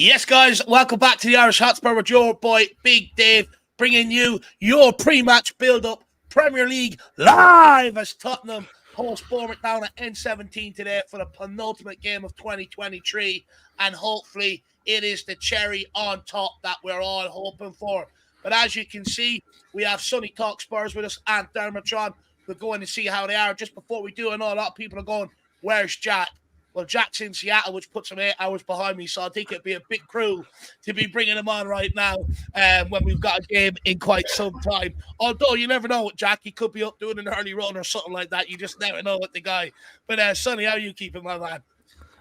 Yes, guys, welcome back to the Irish Hotspur with your boy, Big Dave, bringing you your pre-match build-up Premier League live as Tottenham host Bournemouth down at N17 today for the penultimate game of 2023, and hopefully it is the cherry on top that we're all hoping for. But as you can see, we have Sonny Talk Spurs with us and Dermotron. We're going to see how they are. Just before we do, I know a lot of people are going, where's Jack? Well, Jack's in Seattle, which puts him 8 hours behind me, so I think it'd be a bit cruel to be bringing him on right now when we've got a game in quite some time. Although you never know with Jack, he could be up doing an early run or something like that. You just never know with the guy. But Sonny, how are you keeping, my man?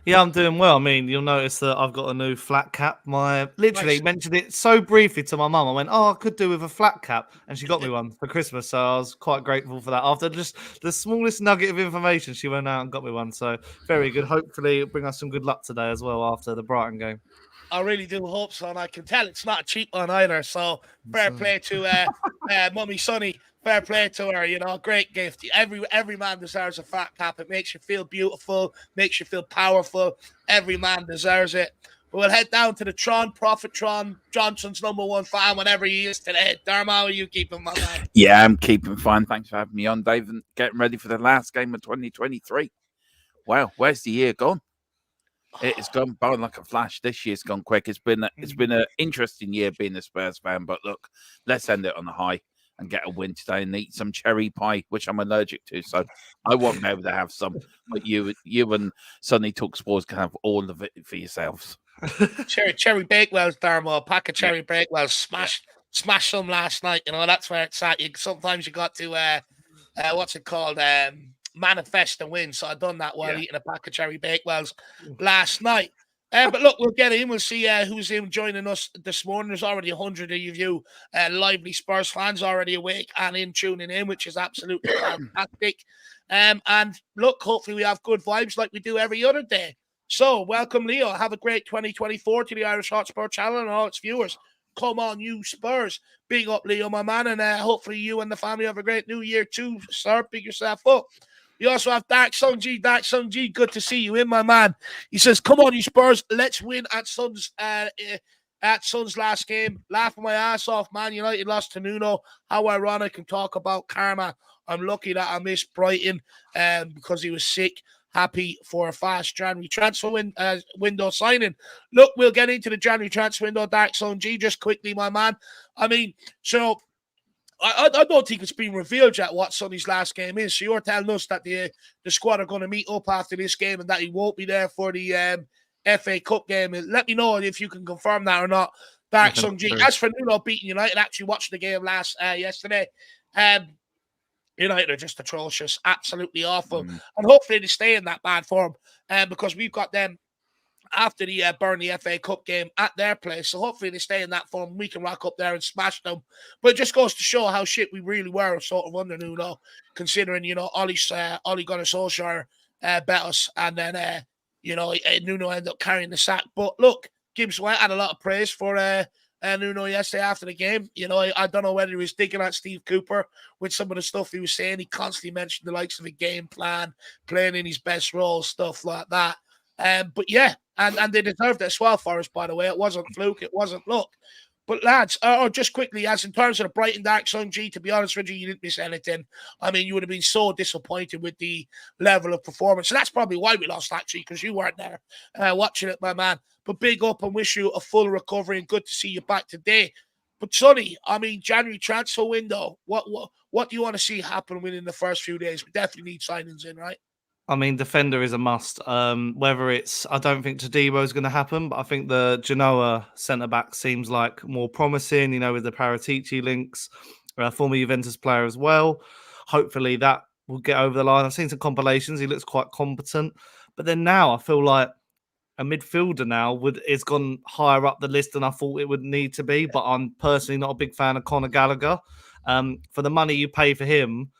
Yeah, I'm doing well. I mean, you'll notice that I've got a new flat cap. Literally mentioned it so briefly to my mum. I went, I could do with a flat cap. And she got me one for Christmas. So I was quite grateful for that. After just the smallest nugget of information, she went out and got me one. So very good. Hopefully it'll bring us some good luck today as well after the Brighton game. I really do hope so. And I can tell it's not a cheap one either. So fair play to Mummy Sonny. Fair play to her, great gift. Every man deserves a fat cap. It makes you feel beautiful, makes you feel powerful. Every man deserves it. We'll head down to the Prophet Tron, Johnson's number one fan, whenever he is today. Dermo, how are you keeping, my man? Yeah, I'm keeping fine. Thanks for having me on, Dave, and getting ready for the last game of 2023. Wow, where's the year gone? It's gone by like a flash. This year's gone quick. It's been an interesting year being a Spurs fan, but look, let's end it on a high and get a win today and eat some cherry pie, which I'm allergic to, so I won't be able to have some. But you and Sonny Talk Sports can have all of it for yourselves. Cherry Bakewells, Dermo, a pack of cherry Bakewells. Smash some last night. That's where it's at. Sometimes you got to what's it called? Manifest and win. So I done that while eating a pack of cherry Bakewells last night. But look, we'll get in. We'll see who's in joining us this morning. There's already 100 of you lively Spurs fans already awake and in tuning in, which is absolutely fantastic. And look, hopefully we have good vibes like we do every other day. So welcome, Leo. Have a great 2024 to the Irish Hotspur channel and all its viewers. Come on, you Spurs. Big up, Leo, my man. And hopefully you and the family have a great new year too, sir. Big yourself up. We also have Dark Sung G. Dark Sung G, good to see you in, my man. He says, come on, you Spurs. Let's win at Sun's last game. Laughing my ass off, Man United lost to Nuno. How ironic, and talk about karma. I'm lucky that I missed Brighton because he was sick. Happy for a fast January transfer window signing. Look, we'll get into the January transfer window, Dark Sung G, just quickly, my man. I mean, so I don't think it's been revealed yet what Sonny's last game is. So you're telling us that the squad are going to meet up after this game and that he won't be there for the FA Cup game. Let me know if you can confirm that or not. Dark Sung G. As for Nuno beating United, actually watched the game yesterday. United are just atrocious, absolutely awful. And hopefully they stay in that bad form because we've got them after the Burnley FA Cup game at their place. So hopefully they stay in that form. We can rock up there and smash them. But it just goes to show how shit we really were sort of under Nuno, considering, Ole Gunnar Solskjaer bet us. And then, Nuno ended up carrying the sack. But look, Gibbs White had a lot of praise for Nuno yesterday after the game. I don't know whether he was digging at Steve Cooper with some of the stuff he was saying. He constantly mentioned the likes of a game plan, playing in his best role, stuff like that. But yeah, and they deserved it as well for us, by the way. It wasn't fluke, it wasn't luck. But lads, just quickly, as in terms of the Brighton Dark Sun G, to be honest with you, you didn't miss anything. I mean, you would have been so disappointed with the level of performance. And that's probably why we lost, actually, because you weren't there watching it, my man. But big up and wish you a full recovery and good to see you back today. But Sonny, I mean, January transfer window, what do you want to see happen within the first few days? We definitely need signings in, right? I mean, defender is a must. Whether it's, I don't think Todibo is going to happen, but I think the Genoa centre-back seems like more promising, with the Paratici links, former Juventus player as well. Hopefully that will get over the line. I've seen some compilations. He looks quite competent. But then now I feel like a midfielder now is gone higher up the list than I thought it would need to be. But I'm personally not a big fan of Conor Gallagher. For the money you pay for him,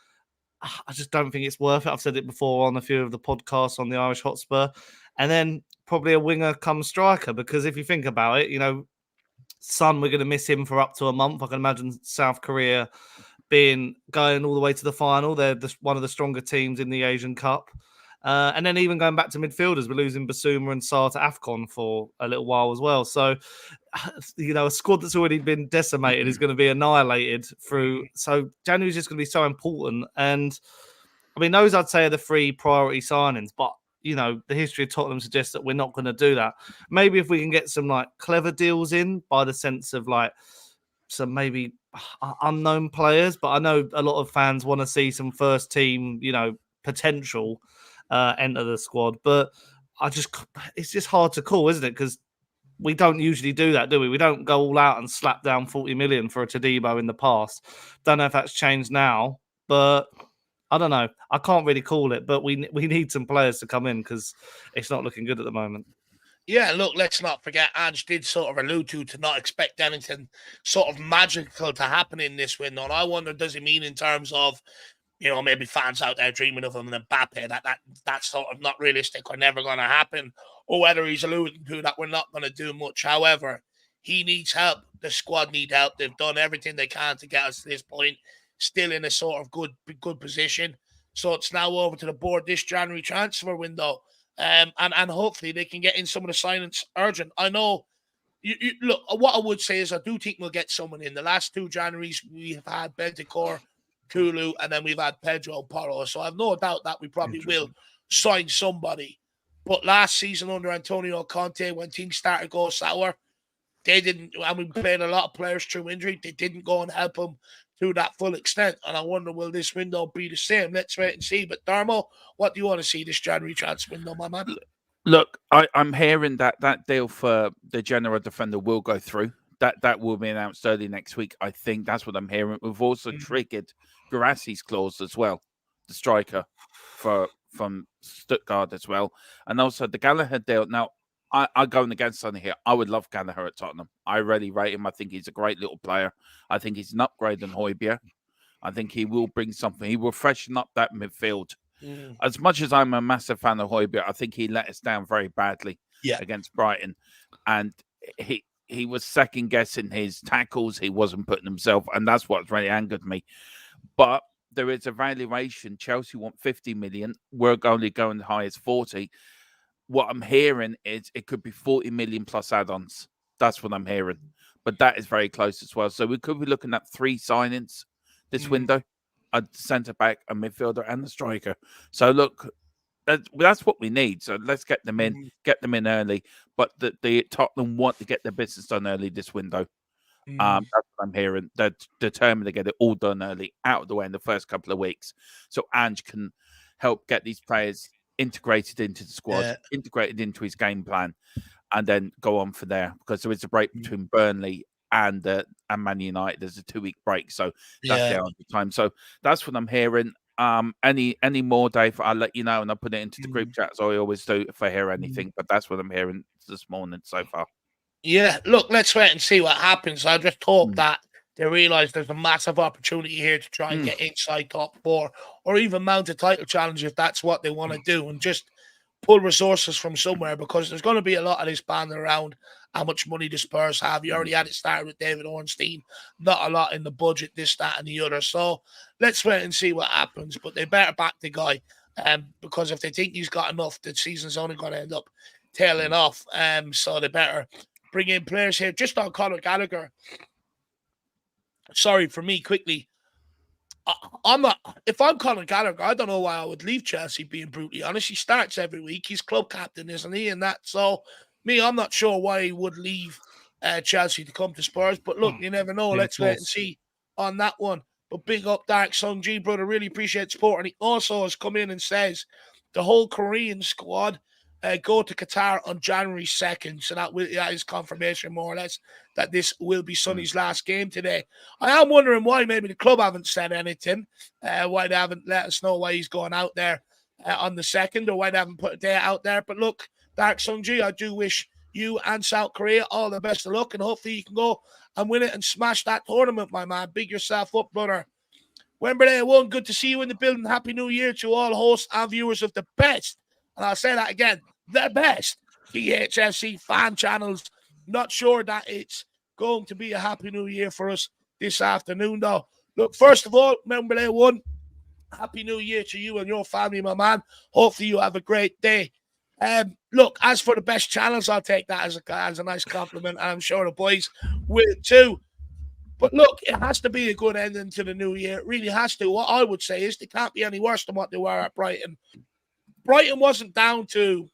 I just don't think it's worth it. I've said it before on a few of the podcasts on the Irish Hotspur. And then probably a winger come striker, because if you think about it, Son, we're going to miss him for up to a month. I can imagine South Korea going all the way to the final. They're one of the stronger teams in the Asian Cup. And then even going back to midfielders, we're losing Basuma and Sarr to AFCON for a little while as well. So, a squad that's already been decimated is going to be annihilated through. So January's just going to be so important. And I mean, those I'd say are the 3 priority signings, but the history of Tottenham suggests that we're not going to do that. Maybe if we can get some clever deals in by the sense of some maybe unknown players, but I know a lot of fans want to see some first team, potential enter the squad. But it's just hard to call, isn't it? Because we don't usually do that, do we? We don't go all out and slap down 40 million for a Todibo in the past. Don't know if that's changed now, but I don't know. I can't really call it, but we need some players to come in because it's not looking good at the moment. Yeah, look, let's not forget, Ange did sort of allude to not expect anything sort of magical to happen in this window. And I wonder, does he mean in terms of, maybe fans out there dreaming of him and Mbappe, that's sort of not realistic or never going to happen, or whether he's alluding to that we're not going to do much. However, he needs help. The squad need help. They've done everything they can to get us to this point, still in a sort of good position. So it's now over to the board this January transfer window. And hopefully they can get in some of the signings urgent. I know, look, what I would say is I do think we'll get someone in. The last 2 Januaries, we have had Bentancur, Kulu, and then we've had Pedro Porro. So I have no doubt that we probably will sign somebody. But last season under Antonio Conte, when things started to go sour, they didn't, and we played a lot of players through injury, they didn't go and help them to that full extent. And I wonder, will this window be the same? Let's wait and see. But Darmo, what do you want to see this January transfer window, my man? Look, I'm hearing that deal for the Genoa defender will go through. That will be announced early next week. I think that's what I'm hearing. We've also triggered Guirassi's clause as well, the striker from Stuttgart as well. And also the Gallagher deal. Now, I'm going against something here. I would love Gallagher at Tottenham. I really rate him. I think he's a great little player. I think he's an upgrade on Højbjerg. I think he will bring something. He will freshen up that midfield. As much as I'm a massive fan of Højbjerg, I think he let us down very badly against Brighton. And he was second-guessing his tackles. He wasn't putting himself, and that's what's really angered me. But there is a valuation. Chelsea want 50 million. We're only going as high as 40. What I'm hearing is it could be 40 million plus add-ons. That's what I'm hearing. But that is very close as well. So we could be looking at 3 signings this window. A centre-back, a midfielder, and a striker. So look, that's what we need. So let's get them in early. But the Tottenham want to get their business done early this window. That's what I'm hearing. They're determined to get it all done early, out of the way in the first couple of weeks. So Ange can help get these players integrated into the squad, integrated into his game plan, and then go on from there. Because there is a break between Burnley and Man United. There's a 2-week break, so that's the time. So that's what I'm hearing. Any more, Dave, I'll let you know, and I'll put it into the group chat as I always do if I hear anything. But that's what I'm hearing this morning so far. Yeah, look, let's wait and see what happens. I just hope that they realise there's a massive opportunity here to try and get inside top 4 or even mount a title challenge if that's what they want to do, and just pull resources from somewhere, because there's going to be a lot of this banding around how much money the Spurs have. You already had it started with David Ornstein, not a lot in the budget, this, that, and the other. So let's wait and see what happens. But they better back the guy, because if they think he's got enough, the season's only going to end up tailing off. So they better bring in players here. Just on Conor Gallagher. Sorry, for me, quickly. If I'm Conor Gallagher, I don't know why I would leave Chelsea, being brutally honest. He starts every week. He's club captain, isn't he? And that, so I'm not sure why he would leave Chelsea to come to Spurs. But look, you never know. Let's wait and see on that one. But big up Dark Sung G, brother. Really appreciate support. And he also has come in and says the whole Korean squad go to Qatar on January 2nd. So that is confirmation, more or less, that this will be Sonny's last game today. I am wondering why maybe the club haven't said anything, why they haven't let us know why he's going out there on the 2nd, or why they haven't put a date out there. But look, Dark Sung G, I do wish you and South Korea all the best of luck, and hopefully you can go and win it and smash that tournament, my man. Big yourself up, brother. Wembley 1, good to see you in the building. Happy New Year to all hosts and viewers of the best, and I'll say that again, the best PHFC fan channels. Not sure that it's going to be a happy new year for us this afternoon, though. Look, first of all, Wembley 1, Happy New Year to you and your family, my man. Hopefully you have a great day. Look, as for the best channels, I'll take that as a nice compliment, and I'm sure the boys will too. But look, it has to be a good ending to the new year. It really has to. What I would say is they can't be any worse than what they were at Brighton. Brighton wasn't down to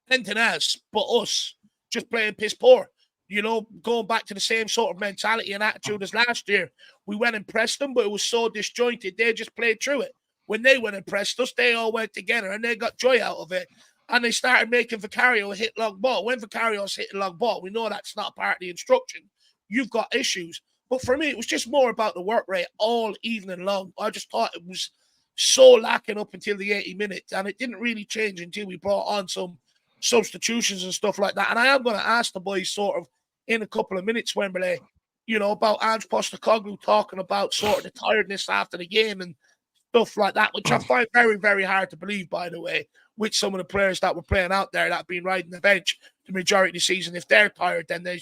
anything else but us just playing piss poor. You know, going back to the same sort of mentality and attitude as last year. We went and pressed them, but it was so disjointed. They just played through it. When they went and pressed us, they all went together and they got joy out of it. And they started making Vicario hit long ball. When Vicario's hitting long ball, we know that's not part of the instruction. You've got issues. But for me, it was just more about the work rate all evening long. I just thought it was so lacking up until the 80 minutes. And it didn't really change until we brought on some substitutions and stuff like that. And I am going to ask the boys sort of in a couple of minutes, Wembley, you know, about Ange Postecoglou talking about sort of the tiredness after the game and stuff like that, which I find very, very hard to believe, by the way, with some of the players that were playing out there that have been riding the bench the majority of the season. If they're tired, then they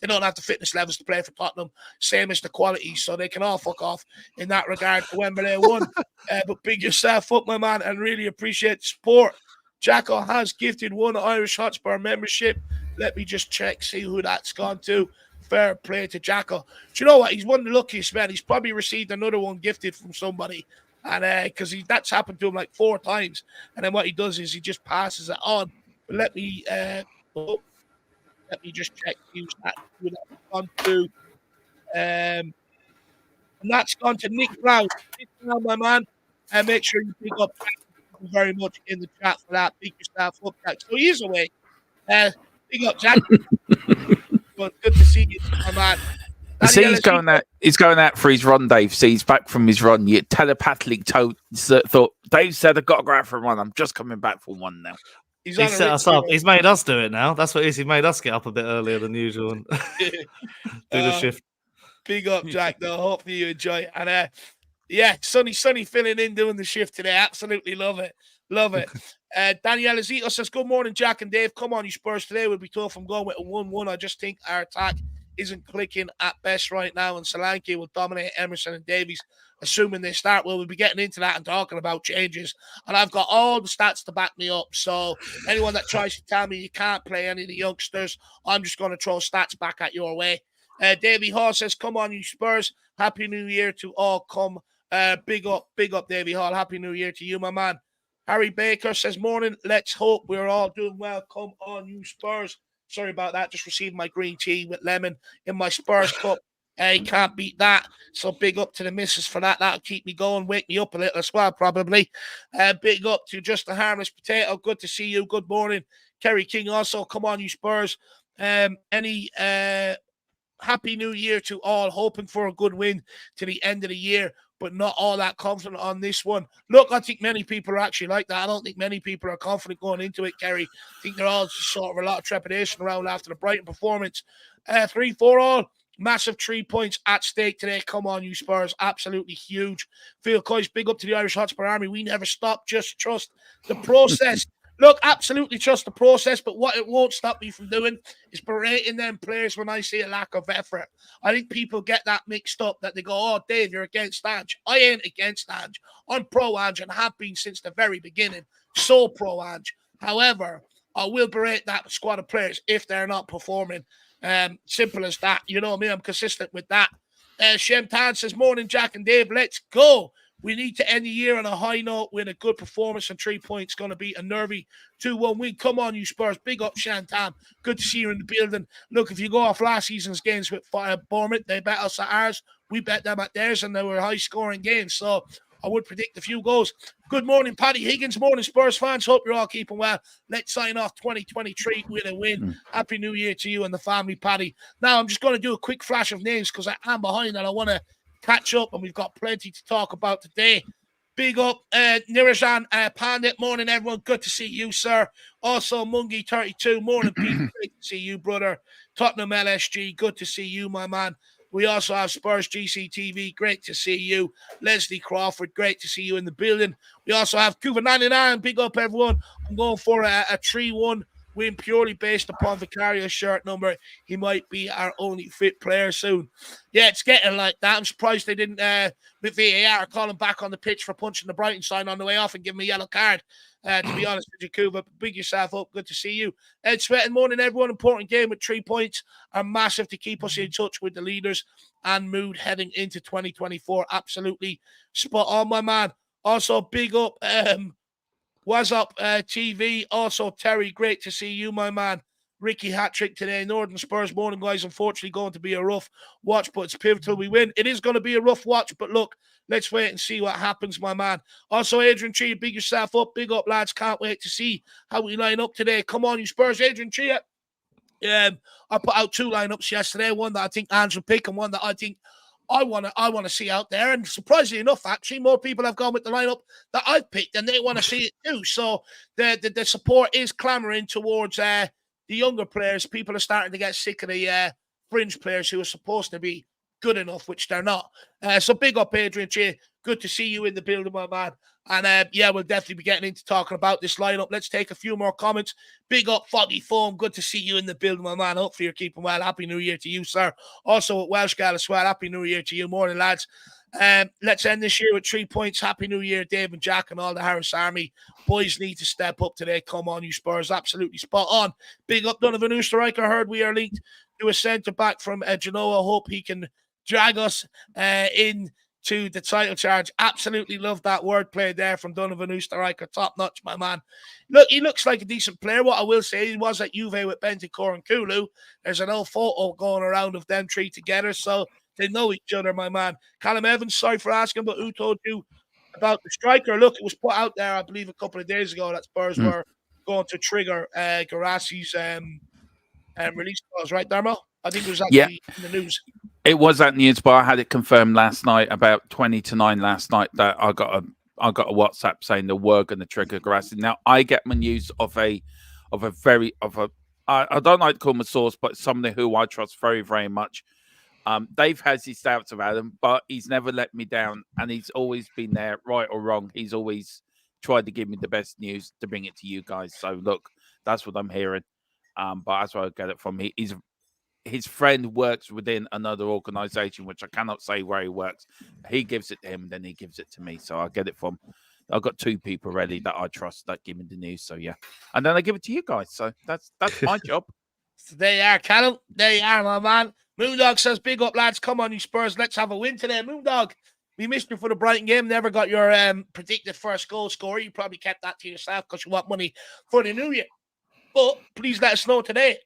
don't have the fitness levels to play for Tottenham, same as the quality, so they can all fuck off in that regard for Wembley 1. But big yourself up, my man, and really appreciate the support. Jacko has gifted one Irish Hotspur membership. Let me just check, see who that's gone to. Fair play to Jacko. Do you know what? He's one of the luckiest men. He's probably received another one gifted from somebody. And because that's happened to him like 4 times. And then what he does is he just passes it on. But let me just check who that's gone to. And that's gone to Nick Brown. Nick Brown, my man. And make sure you pick up very much in the chat for that. Pick yourself up, Jack. So he is away. Big up, Jack. Well, good to see you, my man. See, he's going out for his run, Dave. See, he's back from his run. You telepathically thought, Dave said, I've got to go out for a run. I'm just coming back for one now. He's set us up. He's made us do it now. That's what it is. He made us get up a bit earlier than usual and do the shift. Big up, Jack, though. Hopefully you enjoy it. And yeah, Sonny filling in doing the shift today. Absolutely love it. Love it. Daniel Azito says, good morning, Jack and Dave. Come on, you Spurs today. We'll be tough. I'm going with a 1-1. I just think our attack isn't clicking at best right now, and Solanke will dominate Emerson and Davies, assuming they start. Well, we'll be getting into that and talking about changes, and I've got all the stats to back me up. So anyone that tries to tell me you can't play any of the youngsters, I'm just going to throw stats back at your way. Davey Hall says, come on, you Spurs. Happy New Year to all. Come. Big up, Davey Hall. Happy New Year to you, my man. Harry Baker says, morning. Let's hope we're all doing well. Come on, you Spurs. Sorry about that. Just received my green tea with lemon in my Spurs cup. You can't beat that. So big up to the missus for that. That'll keep me going, wake me up a little as well, probably. Big up to Just a Harmless Potato. Good to see you. Good morning. Kerry King also. Come on, you Spurs. Happy New Year to all. Hoping for a good win to the end of the year, but not all that confident on this one. Look, I think many people are actually like that. I don't think many people are confident going into it, Kerry. I think they're all sort of a lot of trepidation around after the Brighton performance. 3-4 all. Massive 3 points at stake today. Come on, you Spurs. Absolutely huge. Phil Coyce, big up to the Irish Hotspur Army. We never stop. Just trust the process. Look, absolutely trust the process, but what it won't stop me from doing is berating them players when I see a lack of effort. I think people get that mixed up, that they go, oh, Dave, you're against Ange. I ain't against Ange. I'm pro-Ange and have been since the very beginning. So pro-Ange. However, I will berate that squad of players if they're not performing. Simple as that. You know what I mean? I'm consistent with that. Shem Tan says, morning, Jack and Dave. Let's go. We need to end the year on a high note with a good performance, and 3 points going to be a nervy 2-1 win. Come on, you Spurs. Big up, Shantam. Good to see you in the building. Look, if you go off last season's games with Bournemouth, they bet us at ours. We bet them at theirs, and they were high-scoring games. So I would predict a few goals. Good morning, Paddy Higgins. Morning, Spurs fans. Hope you're all keeping well. Let's sign off 2023 with a win. Happy New Year to you and the family, Paddy. Now, I'm just going to do a quick flash of names because I am behind and I want to catch up, and we've got plenty to talk about today. Big up, Nirajan Pandit. Morning, everyone. Good to see you, sir. Also, Mungie32. Morning, Pete. Great to see you, brother. Tottenham LSG. Good to see you, my man. We also have Spurs GCTV. Great to see you. Leslie Crawford. Great to see you in the building. We also have Cuba99. Big up, everyone. I'm going for a 3-1 win purely based upon Vicaria's shirt number. He might be our only fit player soon. Yeah, it's getting like that. I'm surprised they didn't, with VAR, call him back on the pitch for punching the Brighton sign on the way off and give him a yellow card. To be honest with you, Kuba, big yourself up. Good to see you. Ed Sweat, morning, everyone. Important game with 3 points are massive to keep us in touch with the leaders and mood heading into 2024. Absolutely spot on, my man. Also, big up, what's up, TV? Also, Terry, great to see you, my man. Ricky hat-trick today. Northern Spurs morning, guys. Unfortunately, going to be a rough watch, but it's pivotal we win. It is going to be a rough watch, but look, let's wait and see what happens, my man. Also, Adrian Tree, big yourself up. Big up, lads. Can't wait to see how we line up today. Come on, you Spurs. Adrian Tree. I put out 2 lineups yesterday. One that I think Andrew pick and one that I think I want to see out there. And surprisingly enough, actually, more people have gone with the lineup that I've picked and they want to see it too. So the support is clamoring towards the younger players. People are starting to get sick of the fringe players who are supposed to be good enough, which they're not. So big up, Adrian J. Good to see you in the building, my man. And yeah, we'll definitely be getting into talking about this lineup. Let's take a few more comments. Big up, Foggy Foam. Good to see you in the building, my man. Hopefully you're keeping well. Happy New Year to you, sir. Also at Welsh Gal as well. Happy New Year to you. Morning, lads. Let's end this year with 3 points. Happy New Year, Dave and Jack and all the Harris Army. Boys need to step up today. Come on, you Spurs. Absolutely spot on. Big up, Donovan Oosterreich. I heard we are linked to a centre-back from Genoa. Hope he can drag us in to the title charge. Absolutely love that wordplay there from Donovan Oosterreicher. Top notch, my man. Look, he looks like a decent player. What I will say, he was at Juve with Bentancur and Kulu. There's an old photo going around of them 3 together, so they know each other, my man. Callum Evans, sorry for asking, but who told you about the striker? Look, it was put out there, I believe, a couple of days ago that Spurs were going to trigger Garassi's release clause, right, Darmo? I think it was actually in the news. It was that news, but I had it confirmed last night, about 20 to 9 last night, that I got a WhatsApp saying they were going to trigger Garassi. Now I get my news of I don't like to call him a source, but somebody who I trust very, very much. Dave has his doubts about him, but he's never let me down, and he's always been there, right or wrong. He's always tried to give me the best news to bring it to you guys. So look, that's what I'm hearing. But that's where I get it from. His friend works within another organization, which I cannot say where he works. He gives it to him, and then he gives it to me. So I get it from. I've got 2 people ready that I trust that give me the news. So yeah, and then I give it to you guys. So that's my job. So there you are, Callum. There you are, my man. Moondog says, "Big up, lads. Come on, you Spurs. Let's have a win today." Moondog, we missed you for the Brighton game. Never got your predicted first goal scorer. You probably kept that to yourself because you want money for the new year. But please let us know today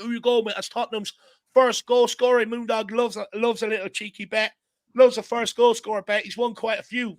who you go with as Tottenham's first goal scorer. Moondog loves a little cheeky bet. Loves a first goal scorer bet. He's won quite a few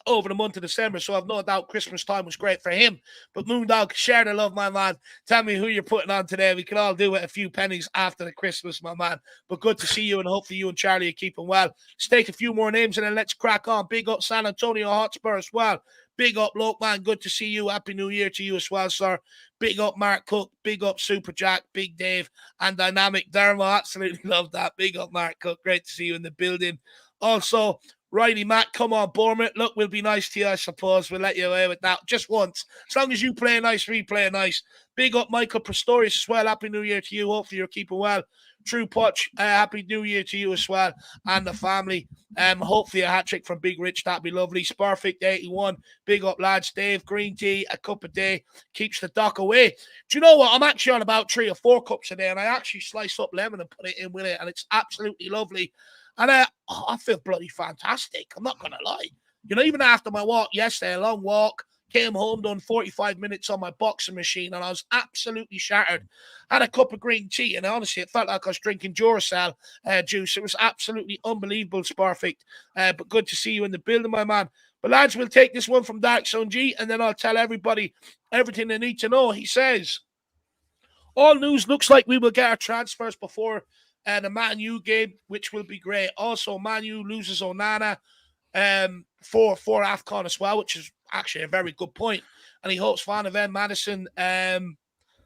over the month of December, so I've no doubt Christmas time was great for him. But Moondog, share the love, my man. Tell me who you're putting on today. We can all do it a few pennies after the Christmas, my man. But good to see you, and hopefully you and Charlie are keeping well. Let's take a few more names and then let's crack on. Big up San Antonio Hotspur as well. Big up, Loke, man. Good to see you. Happy New Year to you as well, sir. Big up, Mark Cook. Big up, Super Jack. Big Dave. And Dynamic Dermo. Absolutely love that. Big up, Mark Cook. Great to see you in the building. Also, Riley Matt, come on, Bournemouth. Look, we'll be nice to you, I suppose. We'll let you away with that just once. As long as you play nice, we play nice. Big up, Michael Pistorius as well. Happy New Year to you. Hopefully you're keeping well. True Potch, Happy New Year to you as well, and the family. Hopefully a hat-trick from Big Rich. That'd be lovely. Sparfect 81. Big up, lads. Dave, green tea, a cup a day keeps the dock away. Do you know what? I'm actually on about 3 or 4 cups a day, and I actually slice up lemon and put it in with it, and it's absolutely lovely. And I feel bloody fantastic. I'm not going to lie. You know, even after my walk yesterday, a long walk, came home, done 45 minutes on my boxing machine, and I was absolutely shattered. Had a cup of green tea, and honestly, it felt like I was drinking Duracell juice. It was absolutely unbelievable, Sparfect. But good to see you in the building, my man. But lads, we'll take this one from Dark Zone G, and then I'll tell everybody everything they need to know. He says, all news looks like we will get our transfers before the Man U game, which will be great. Also, Man U loses Onana for AFCON as well, which is actually a very good point. And he hopes Van de Ven, Madison,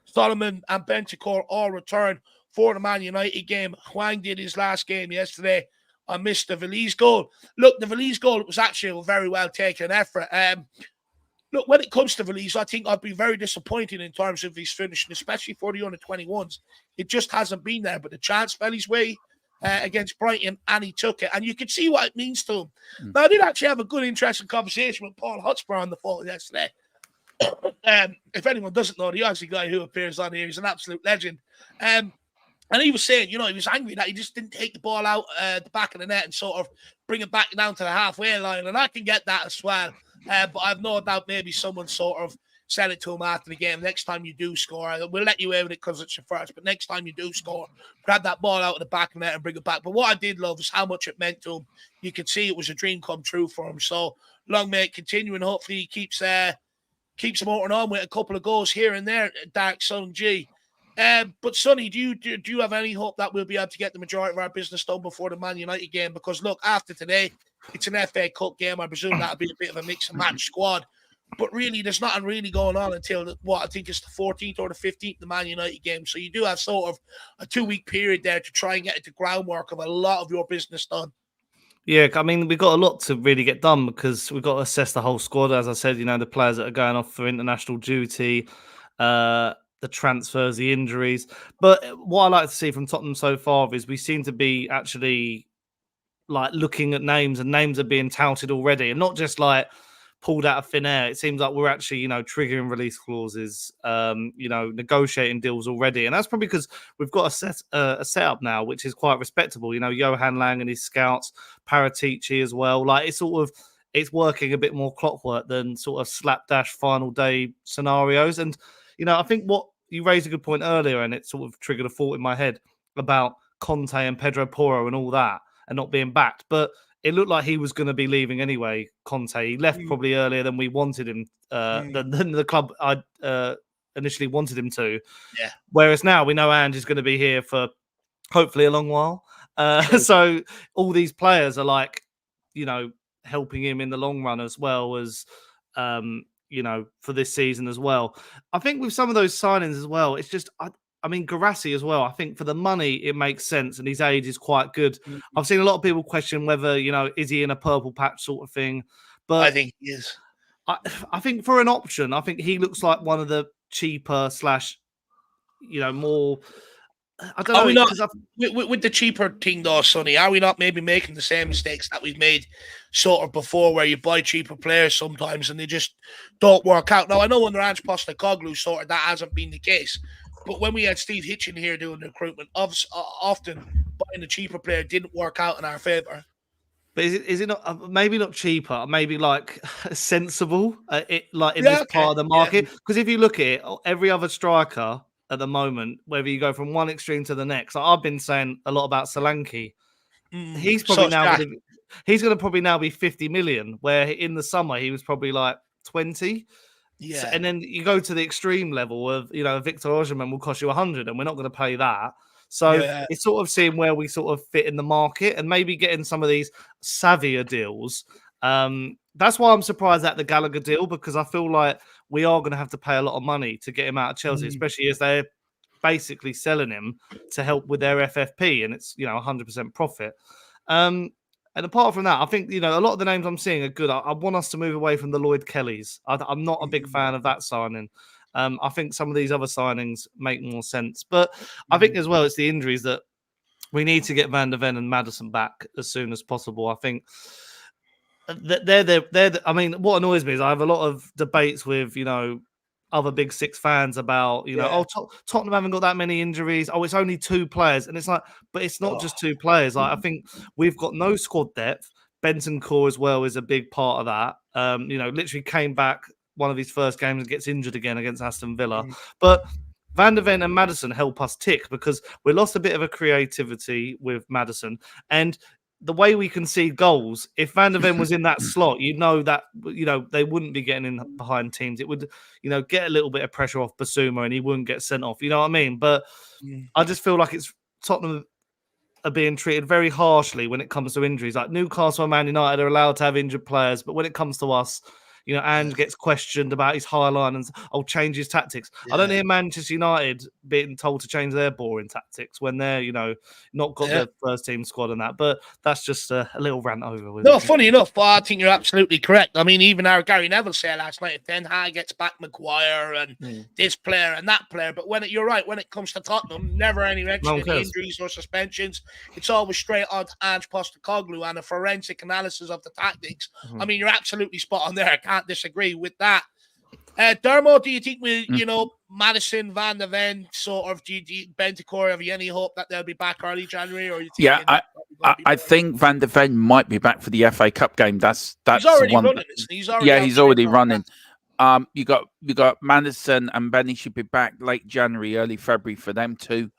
Solomon, and Bentancur all return for the Man United game. Hwang did his last game yesterday. I missed the Valiz goal. Look, the Valiz goal was actually a very well taken effort. look, when it comes to Valiz, I think I'd be very disappointed in terms of his finishing, especially for the under-21s. It just hasn't been there, but the chance fell his way against Brighton, and he took it. And you can see what it means to him. Now, I did actually have a good, interesting conversation with Paul Hotspur on the phone yesterday. If anyone doesn't know, the Aussie guy who appears on here, he's an absolute legend. And he was saying, he was angry that he just didn't take the ball out the back of the net and sort of bring it back down to the halfway line. And I can get that as well. But I've no doubt maybe someone sort of said it to him after the game. Next time you do score, we'll let you in it because it's your first. But next time you do score, grab that ball out of the back of the net and bring it back. But what I did love is how much it meant to him. You could see it was a dream come true for him. So long may it continue, and hopefully he keeps him motoring on with a couple of goals here and there, Dark Sun G. But Sonny, do you have any hope that we'll be able to get the majority of our business done before the Man United game? Because look, after today, it's an FA Cup game. I presume that'll be a bit of a mix and match squad. But really, there's nothing really going on until I think it's the 14th or the 15th, the Man United game. So you do have sort of a 2-week period there to try and get the groundwork of a lot of your business done. Yeah, I mean, we've got a lot to really get done because we've got to assess the whole squad. As I said, the players that are going off for international duty, the transfers, the injuries. But what I like to see from Tottenham so far is we seem to be actually like looking at names, and names are being touted already, and not just like pulled out of thin air. It seems like we're actually, triggering release clauses, negotiating deals already. And that's probably because we've got a setup now, which is quite respectable. Johan Lang and his scouts, Paratici as well. Like it's working a bit more clockwork than sort of slapdash final day scenarios. And, I think what you raised a good point earlier, and it sort of triggered a thought in my head about Conte and Pedro Porro and all that and not being backed. But it looked like he was going to be leaving anyway, Conte. He left probably earlier than we wanted him, than the club I initially wanted him to. Yeah. Whereas now we know Ange is going to be here for hopefully a long while. So all these players are like, helping him in the long run as well as, for this season as well. I think with some of those signings as well, it's just... I mean, Garassi as well. I think for the money, it makes sense, and his age is quite good. I've seen a lot of people question whether, is he in a purple patch sort of thing? But I think he is. I think for an option, I think he looks like one of the cheaper / more. I don't know. Are we not, with the cheaper thing though, Sonny, are we not maybe making the same mistakes that we've made sort of before, where you buy cheaper players sometimes and they just don't work out? Now, I know under Ange Postecoglou sort of that hasn't been the case. But when we had Steve Hitchen here doing the recruitment, often buying the cheaper player didn't work out in our favour. But is it not maybe not cheaper, maybe like sensible, this part of the market? Because if you look at it, every other striker at the moment, whether you go from one extreme to the next, I've been saying a lot about Solanke. He's probably he's going to probably now be 50 million, where in the summer he was probably like 20. Yeah, so, and then you go to the extreme level of, Victor Osimhen will cost you 100, and we're not going to pay that. So it's sort of seeing where we sort of fit in the market and maybe getting some of these savvier deals. That's why I'm surprised at the Gallagher deal, because I feel like we are going to have to pay a lot of money to get him out of Chelsea, especially as they're basically selling him to help with their FFP, and it's 100% profit. And apart from that, I think, a lot of the names I'm seeing are good. I want us to move away from the Lloyd Kellys. I'm not a big fan of that signing. I think some of these other signings make more sense. But I think as well, it's the injuries that we need to get Van der Ven and Maddison back as soon as possible. I think I mean, what annoys me is I have a lot of debates with, other Big Six fans about, Tottenham haven't got that many injuries. Oh, it's only 2 players. And it's like, but it's not just 2 players. Like, I think we've got no squad depth. Bentancur as well is a big part of that. Literally came back one of his first games and gets injured again against Aston Villa. But Van der Ven and Maddison help us tick, because we lost a bit of a creativity with Maddison. And the way we concede goals, if Van der Ven was in that slot, that they wouldn't be getting in behind teams. It would, get a little bit of pressure off Basuma, and he wouldn't get sent off. You know what I mean? But I just feel like it's Tottenham are being treated very harshly when it comes to injuries. Like Newcastle and Man United are allowed to have injured players, but when it comes to us, and gets questioned about his high line and change his tactics. I don't hear Manchester United being told to change their boring tactics when they're, not got their first team squad and that. But that's just a little rant over with. No, funny enough, but I think you're absolutely correct. I mean, even our Gary Neville said last night, if Ten Hag gets back Maguire and this player and that player, but you're right, when it comes to Tottenham, never any mention of injuries or suspensions. It's always straight on to Ange Postecoglou and a forensic analysis of the tactics. I mean, you're absolutely spot on there. I can't disagree with that. Dermo, do you think Madison, Van de Ven, sort of, Bentancur, have you any hope that they'll be back early January? Or I think Van de Ven might be back for the FA Cup game. That's he's already running. He's already running. You got Madison and Benny should be back late January, early February for them too.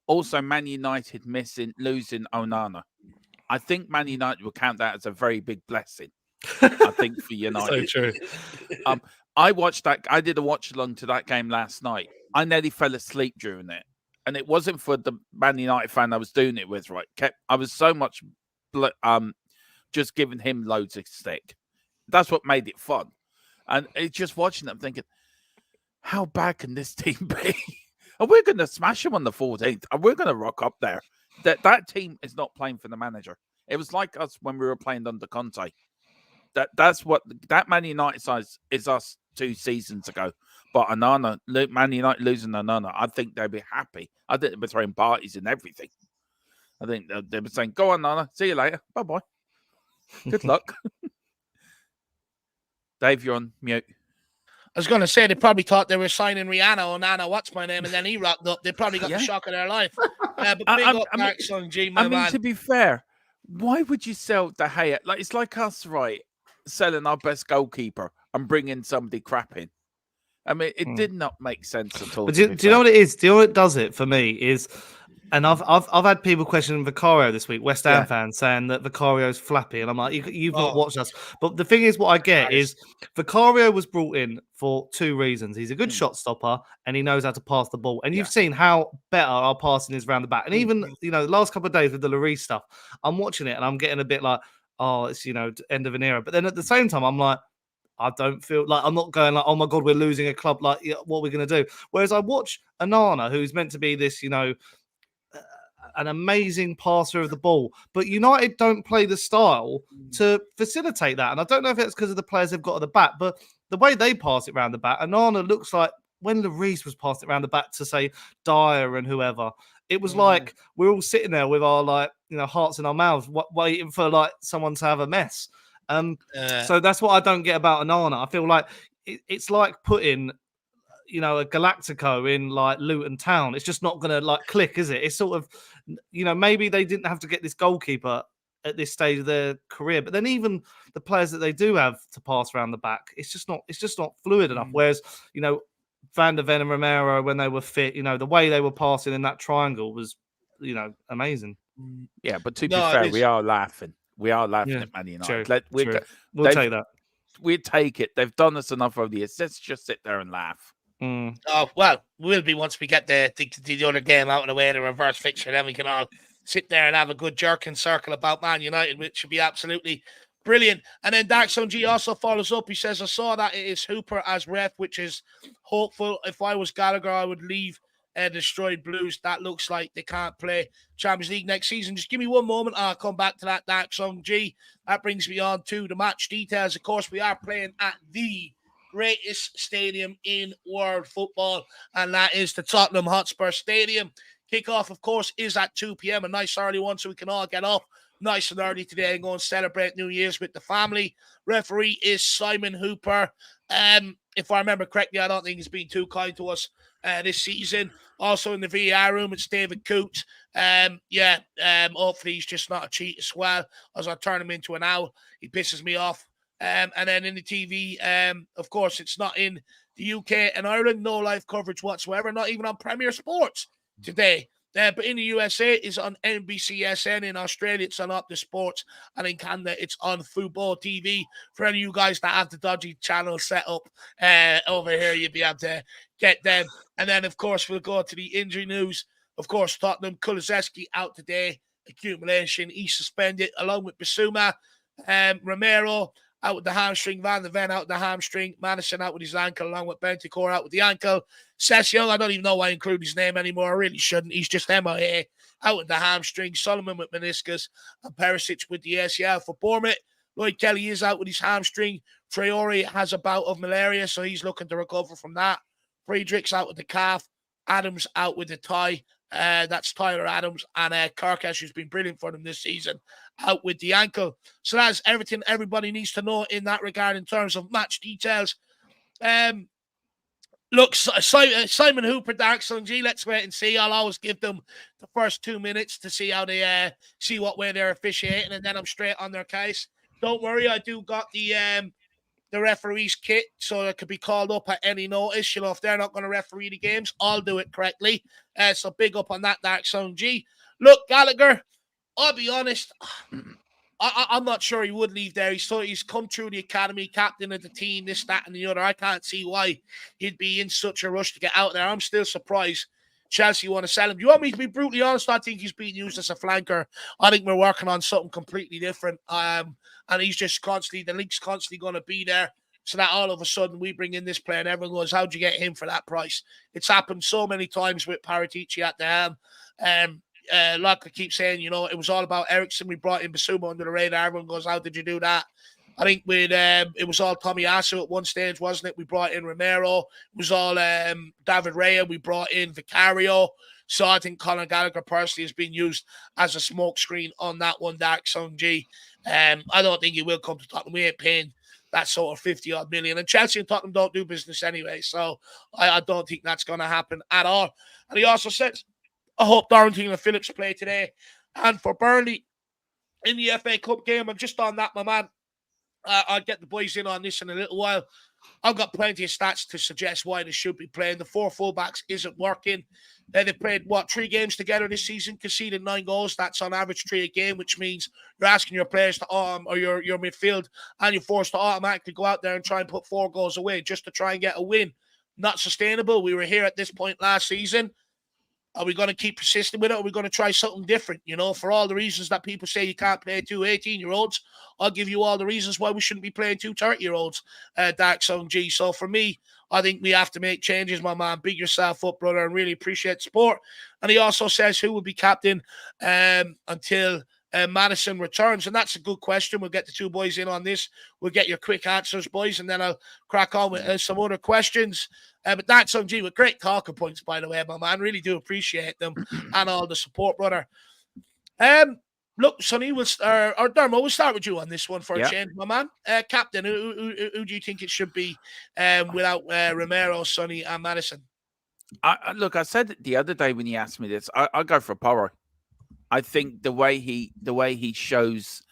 Also, Man United losing Onana. I think Man United will count that as a very big blessing. I think for United. So true. I watched that. I did a watch along to that game last night. I nearly fell asleep during it, and it wasn't for the Man United fan I was doing it with. Right, I was so much, just giving him loads of stick. That's what made it fun, and it's just watching them thinking, how bad can this team be? And we're going to smash them on the 14th, and we're going to rock up there. That team is not playing for the manager. It was like us when we were playing under Conte. That's what that Man United size is us 2 seasons ago. But Man United losing Onana, I think they'd be happy. I think they'd be throwing parties and everything. I think they'd be saying, "Go on, Onana, see you later, bye bye, good luck." Dave, you're on mute. I was going to say they probably thought they were signing Rihanna or Nana, what's my name, and then he rocked up. They probably got the shock of their life. But big up Dark Sun G, my man. To be fair, why would you sell De Gea? Like, it's like us, right? Selling our best goalkeeper and bringing somebody crap in. I mean, it did not make sense at all. But do you know what it is? Do you know what does it for me is, and I've had people questioning Vicario this week, West Ham fans saying that Vicario's flappy, and I'm like, you've not watched us. But the thing is, what I get is Vicario was brought in for 2 reasons. He's a good shot stopper, and he knows how to pass the ball. And you've seen how better our passing is around the back. And even the last couple of days with the Lloris stuff, I'm watching it and I'm getting a bit like, oh, it's end of an era. But then at the same time, I'm like, I don't feel like I'm not going like, oh my God, we're losing a club. Like, what are we going to do? Whereas I watch Onana, who's meant to be this, an amazing passer of the ball, but United don't play the style to facilitate that. And I don't know if it's because of the players they've got at the back, but the way they pass it around the back, Onana looks like when Lloris was passing it around the back to say Dyer and whoever. It was like we're all sitting there with our hearts in our mouths, waiting for someone to have a mess. So that's what I don't get about Onana. I feel like it's like putting, a Galactico in Luton Town. It's just not going to click, is it? It's sort of, maybe they didn't have to get this goalkeeper at this stage of their career, but then even the players that they do have to pass around the back, it's just not fluid enough. Whereas, Van de Ven and Romero, when they were fit, the way they were passing in that triangle was, amazing. Yeah, but to be fair, we are laughing. We are laughing at Man United. True. We'll take that. We'll take it. They've done us enough over the years. Let's just sit there and laugh. Oh, well, we'll be once we get the other game out of the way, the reverse fixture, then we can all sit there and have a good jerking circle about Man United, which should be absolutely brilliant. And then Dark Sun G also follows up. He says, I saw that it is Hooper as ref, which is hopeful. If I was Gallagher, I would leave Destroyed Blues. That looks like they can't play Champions League next season. Just give me one moment. I'll come back to that, Dark Sun G. That brings me on to the match details. Of course, we are playing at the greatest stadium in world football, and that is the Tottenham Hotspur Stadium. Kickoff, of course, is at 2 p.m. A nice early one, so we can all get up nice and early today and go and celebrate New Year's with the family. Referee is Simon Hooper. If I remember correctly, I don't think he's been too kind to us this season. Also in the VAR room, it's David Coote. Hopefully he's just not a cheat as well, as I turn him into an owl. He pisses me off. And then in the TV, of course, it's not in the UK and Ireland. No live coverage whatsoever, not even on Premier Sports today. But in the USA, it's on NBCSN. In Australia, it's on Optus Sports. And in Canada, it's on Football TV. For any of you guys that have the dodgy channel set up over here, you'll be able to get them. And then, of course, we'll go to the injury news. Of course, Tottenham, Kulusevski out today. Accumulation, he's suspended, along with Bissouma, Romero, out with the hamstring, Van de Ven out with the hamstring, Madison out with his ankle, along with Bentancur out with the ankle. Sessegnon, I don't even know why I include his name anymore. I really shouldn't. He's just MIA out with the hamstring, Solomon with meniscus, and Perisic with the ACL. For Bournemouth, Lloyd Kelly is out with his hamstring. Traore has a bout of malaria, so he's looking to recover from that. Friedrich's out with the calf. Adams out with the thigh. That's Tyler Adams. And Kirkesh, who's been brilliant for them this season, out with the ankle. So that's everything everybody needs to know in that regard in terms of match details. Look, Simon Hooper, Dark Sun G, let's wait and see. I'll always give them the first 2 minutes to see how they see what way they're officiating, and then I'm straight on their case. Don't worry, I do got the referee's kit, so it could be called up at any notice. You know, if they're not going to referee the games, I'll do it correctly. So big up on that, Dark Sun G. Look, Gallagher, I'll be honest, I'm not sure he would leave there. He's come through the academy, captain of the team, this, that, and the other. I can't see why he'd be in such a rush to get out there. I'm still surprised Chelsea want to sell him. Do you want me to be brutally honest? I think he's being used as a flanker. I think we're working on something completely different. And he's just the link's constantly going to be there. So that all of a sudden we bring in this player and everyone goes, how'd you get him for that price? It's happened so many times with Paratici at the helm. Like I keep saying, you know, it was all about Ericsson. We brought in Basuma under the radar. Everyone goes, how did you do that? I think with it was all Tommy Asu at one stage, wasn't it? We brought in Romero. It was all David Raya. We brought in Vicario. So I think Colin Gallagher personally has been used as a smokescreen on that one, Dark Sun G. I don't think he will come to Tottenham. We ain't paying that sort of 50-odd million. And Chelsea and Tottenham don't do business anyway. So I don't think that's going to happen at all. And he also says, I hope Darrington and Phillips play today. And for Burnley in the FA Cup game, and just on that, my man, I'll get the boys in on this in a little while. I've got plenty of stats to suggest why they should be playing. The 4 fullbacks isn't working. They played, 3 games together this season, conceded 9 goals. That's on average 3 a game, which means you're asking your players to, or your midfield, and you're forced to automatically go out there and try and put 4 goals away just to try and get a win. Not sustainable. We were here at this point last season. Are we going to keep persisting with it? Or are we going to try something different? You know, for all the reasons that people say you can't play 2 18-year-olds, I'll give you all the reasons why we shouldn't be playing 2 30-year-olds, Dark Sun G. So for me, I think we have to make changes, my man. Big yourself up, brother, and really appreciate the support. And he also says who will be captain until Madison returns. And that's a good question. We'll get the 2 boys in on this. We'll get your quick answers, boys, and then I'll crack on with some other questions. But Dark Sun G with great talking points, by the way, my man. Really do appreciate them and all the support, brother. Look, Sonny, or Dermo, we'll start with you on this one for a change, my man. Captain, who do you think it should be without Romero, Sonny, and Madison? Look, I said it the other day when you asked me this. I go for Porro. I think the way he shows,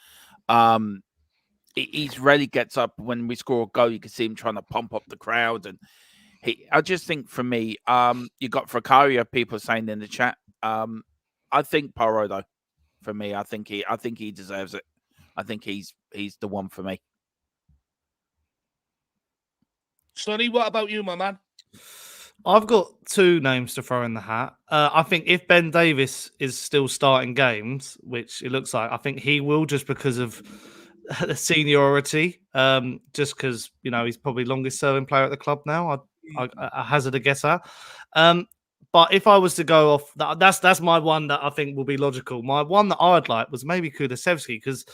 he really gets up when we score a goal. You can see him trying to pump up the crowd, and I just think for me, you got Vicario. People saying in the chat. I think Porro though. For me, I think he deserves it. I think he's the one for me. Sonny, what about you, my man? I've got 2 names to throw in the hat. I think if Ben Davies is still starting games, which it looks like, I think he will just because of the seniority. Just because, you know, he's probably longest serving player at the club now. I hazard a guess at. But if I was to go off, that's my one that I think will be logical. My one that I'd like was maybe Kulusevski, because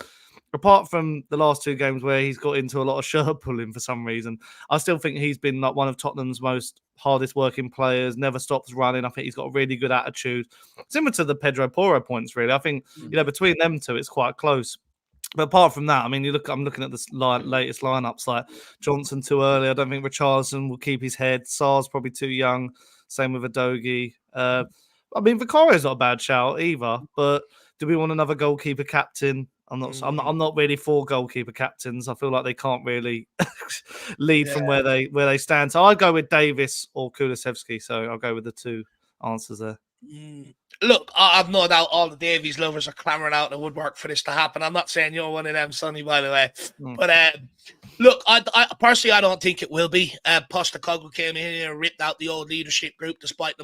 apart from the last 2 games where he's got into a lot of shirt pulling for some reason, I still think he's been like one of Tottenham's most hardest working players, never stops running. I think he's got a really good attitude. Similar to the Pedro Porro points, really. I think, you know, between them 2, it's quite close. But apart from that, I mean, I'm looking at the latest lineups, like Johnson too early. I don't think Richarlison will keep his head. Sarr's probably too young. Same with Udogie. I mean, Vicario's not a bad shout either. But do we want another goalkeeper captain? I'm not really for goalkeeper captains. I feel like they can't really lead from where they stand. So I'd go with Davis or Kulusevski. So I'll go with the 2 answers there. Look, I've no doubt all the Davies lovers are clamoring out the woodwork for this to happen. I'm not saying you're one of them, Sonny, by the way. But look, I personally, I don't think it will be. Postecoglou came in here and ripped out the old leadership group, despite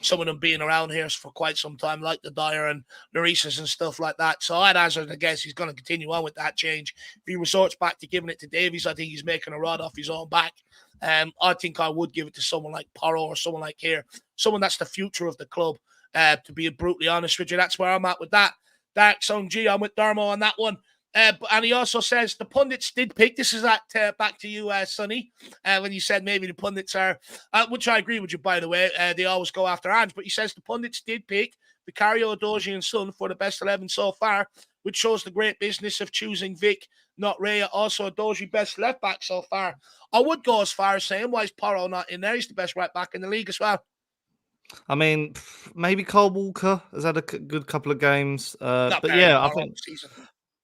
some of them being around here for quite some time, like the Dyer and Lloris and stuff like that. So I'd hazard to guess he's going to continue on with that change. If he resorts back to giving it to Davies, I think he's making a rod off his own back. I think I would give it to someone like Porro or someone like here, someone that's the future of the club. To be brutally honest with you, that's where I'm at with that. Dark Song G, I'm with Dermo on that one. And he also says the pundits did pick. This is back to you, Sonny, when you said maybe the pundits are, which I agree with you, by the way. They always go after Ange, but he says the pundits did pick Vicario, Doji, and Son for the best 11 so far, which shows the great business of choosing Vic, not Raya. Also, Doji best left back so far. I would go as far as saying, why is Porro not in there? He's the best right back in the league as well. I mean, maybe Cole Walker has had a good couple of games, but yeah,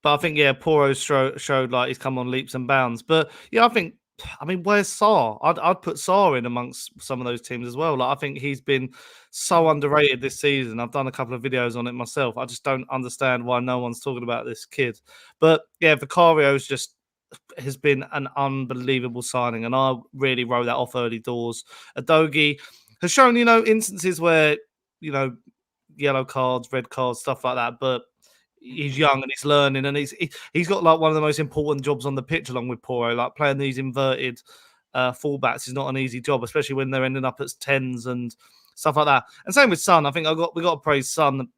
I think yeah, Porro showed like he's come on leaps and bounds. But yeah, I mean, where's Sarr? I'd put Sarr in amongst some of those teams as well. Like I think he's been so underrated this season. I've done a couple of videos on it myself. I just don't understand why no one's talking about this kid. But yeah, Vicario's just has been an unbelievable signing, and I really wrote that off early doors. Adogi has shown, instances where, yellow cards, red cards, stuff like that. But he's young and he's learning, and he's got like one of the most important jobs on the pitch along with Porro. Like playing these inverted fullbacks is not an easy job, especially when they're ending up as 10s and stuff like that. And same with Son. I think we got to praise Son.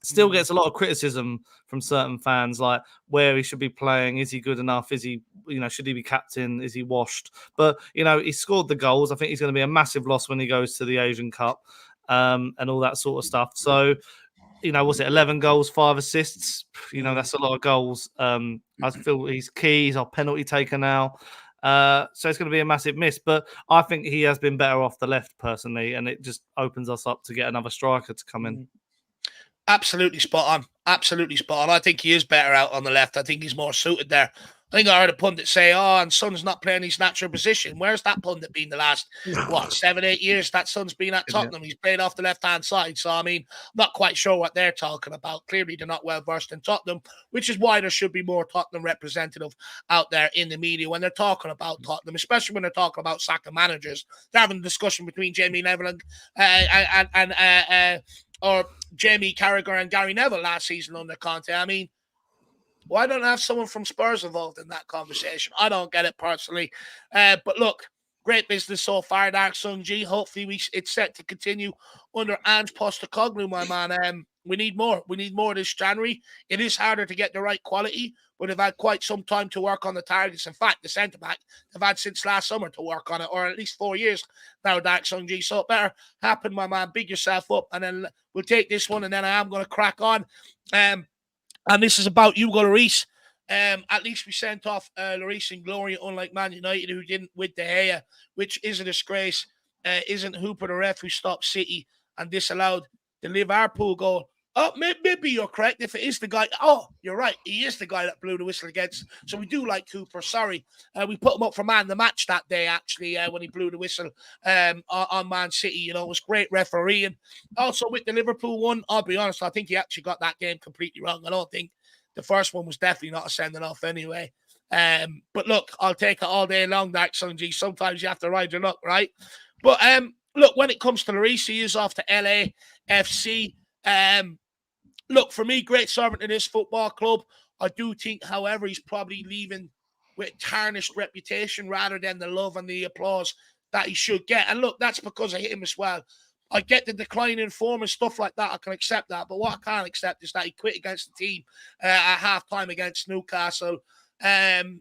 Still gets a lot of criticism from certain fans, like where he should be playing. Is he good enough? Is he, should he be captain? Is he washed? But, he scored the goals. I think he's going to be a massive loss when he goes to the Asian Cup and all that sort of stuff. So, was it 11 goals, 5 assists? That's a lot of goals. I feel he's key. He's our penalty taker now. So it's going to be a massive miss. But I think he has been better off the left, personally, and it just opens us up to get another striker to come in. Absolutely spot on. Absolutely spot on. I think he is better out on the left. I think he's more suited there. I think I heard a pundit say, and Son's not playing his natural position. Where's that pundit been the last, 7, 8 years that Son's been at Tottenham? He's played off the left-hand side. So, I mean, I'm not quite sure what they're talking about. Clearly, they're not well-versed in Tottenham, which is why there should be more Tottenham representative out there in the media when they're talking about Tottenham, especially when they're talking about sacking managers. They're having a discussion between Jamie Neville or Jamie Carragher and Gary Neville last season under Conte. I mean, why don't I have someone from Spurs involved in that conversation? I don't get it personally. But look, great business so far, Dark Sun G. Hopefully it's set to continue under Ange Postecoglou, my man. We need more. We need more this January. It is harder to get the right quality, but they've had quite some time to work on the targets. In fact, the centre-back they've had since last summer to work on it, or at least 4 years now, Dark Sun G. So it better happen, my man. Big yourself up, and then we'll take this one, and then I am going to crack on. And this is about Hugo Lloris. At least we sent off Lloris in glory, unlike Man United, who didn't with De Gea, which is a disgrace. Isn't Hooper the ref who stopped City and disallowed the Liverpool goal? Oh, maybe you're correct. If it is the guy, you're right. He is the guy that blew the whistle against. So we do like Cooper. Sorry. We put him up for man of the match that day, actually, when he blew the whistle on Man City. It was great refereeing. Also, with the Liverpool one, I'll be honest, I think he actually got that game completely wrong. I don't think the first one was definitely not a sending off anyway. But look, I'll take it all day long, that Sun G. Sometimes you have to ride your luck, right? But look, when it comes to Lloris, he is off to LAFC. Look, for me, great servant in this football club. I do think, however, he's probably leaving with tarnished reputation rather than the love and the applause that he should get. And look, that's because I hit him as well. I get the decline in form and stuff like that. I can accept that. But what I can't accept is that he quit against the team at halftime against Newcastle. And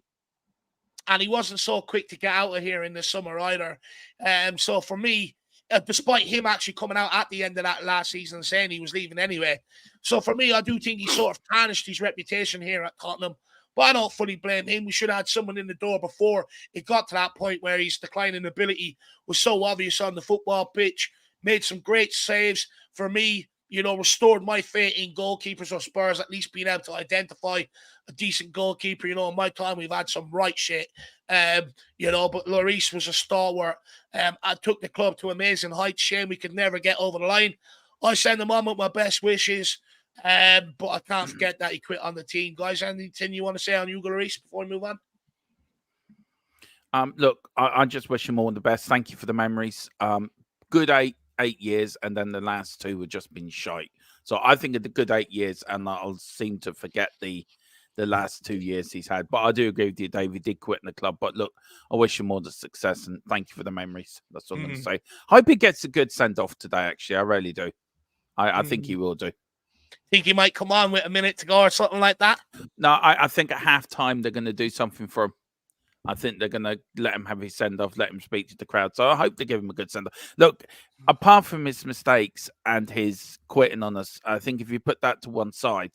he wasn't so quick to get out of here in the summer either. So for me, despite him actually coming out at the end of that last season and saying he was leaving anyway. So for me, I do think he sort of tarnished his reputation here at Tottenham. But I don't fully blame him. We should have had someone in the door before it got to that point where his declining ability was so obvious on the football pitch. Made some great saves. For me, restored my faith in goalkeepers or Spurs, at least being able to identify a decent goalkeeper. In my time, we've had some right shit. But Lloris was a stalwart. I took the club to amazing heights. Shame we could never get over the line. I send him on with my best wishes. But I can't forget that he quit on the team. Guys, anything you want to say on Hugo Lloris before we move on? Look, I just wish him all the best. Thank you for the memories. Good 8 years, and then the last 2 have just been shite. So I think of the good 8 years, and I'll seem to forget the last 2 years he's had. But I do agree with you, Dave. He did quit in the club. But look, I wish him all the success, and thank you for the memories. That's all I'm going to say. Hope he gets a good send-off today, actually. I really do. I think he will do. Think he might come on with a minute to go or something like that? No, I think at half-time they're going to do something for him. I think they're going to let him have his send-off, let him speak to the crowd. So I hope they give him a good send-off. Look, apart from his mistakes and his quitting on us, I think if you put that to one side,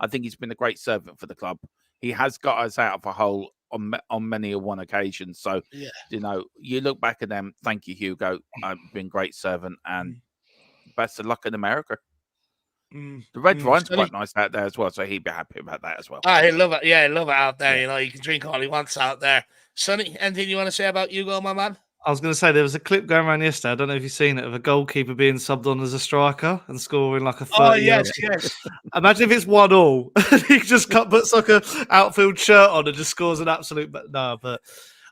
I think he's been a great servant for the club. He has got us out of a hole on many a one occasion. So, you look back at them. Thank you, Hugo. Been a great servant, and best of luck in America. The red wine's quite nice out there as well, so he'd be happy about that as well. I love it. Yeah, I love it out there. Yeah. You can drink all he wants out there. Sonny, anything you want to say about Hugo, my man? I was going to say there was a clip going around yesterday. I don't know if you've seen it, of a goalkeeper being subbed on as a striker and scoring like a 30. Oh yes. Imagine if it's 1-1. He just puts like a outfield shirt on and just scores an absolute. But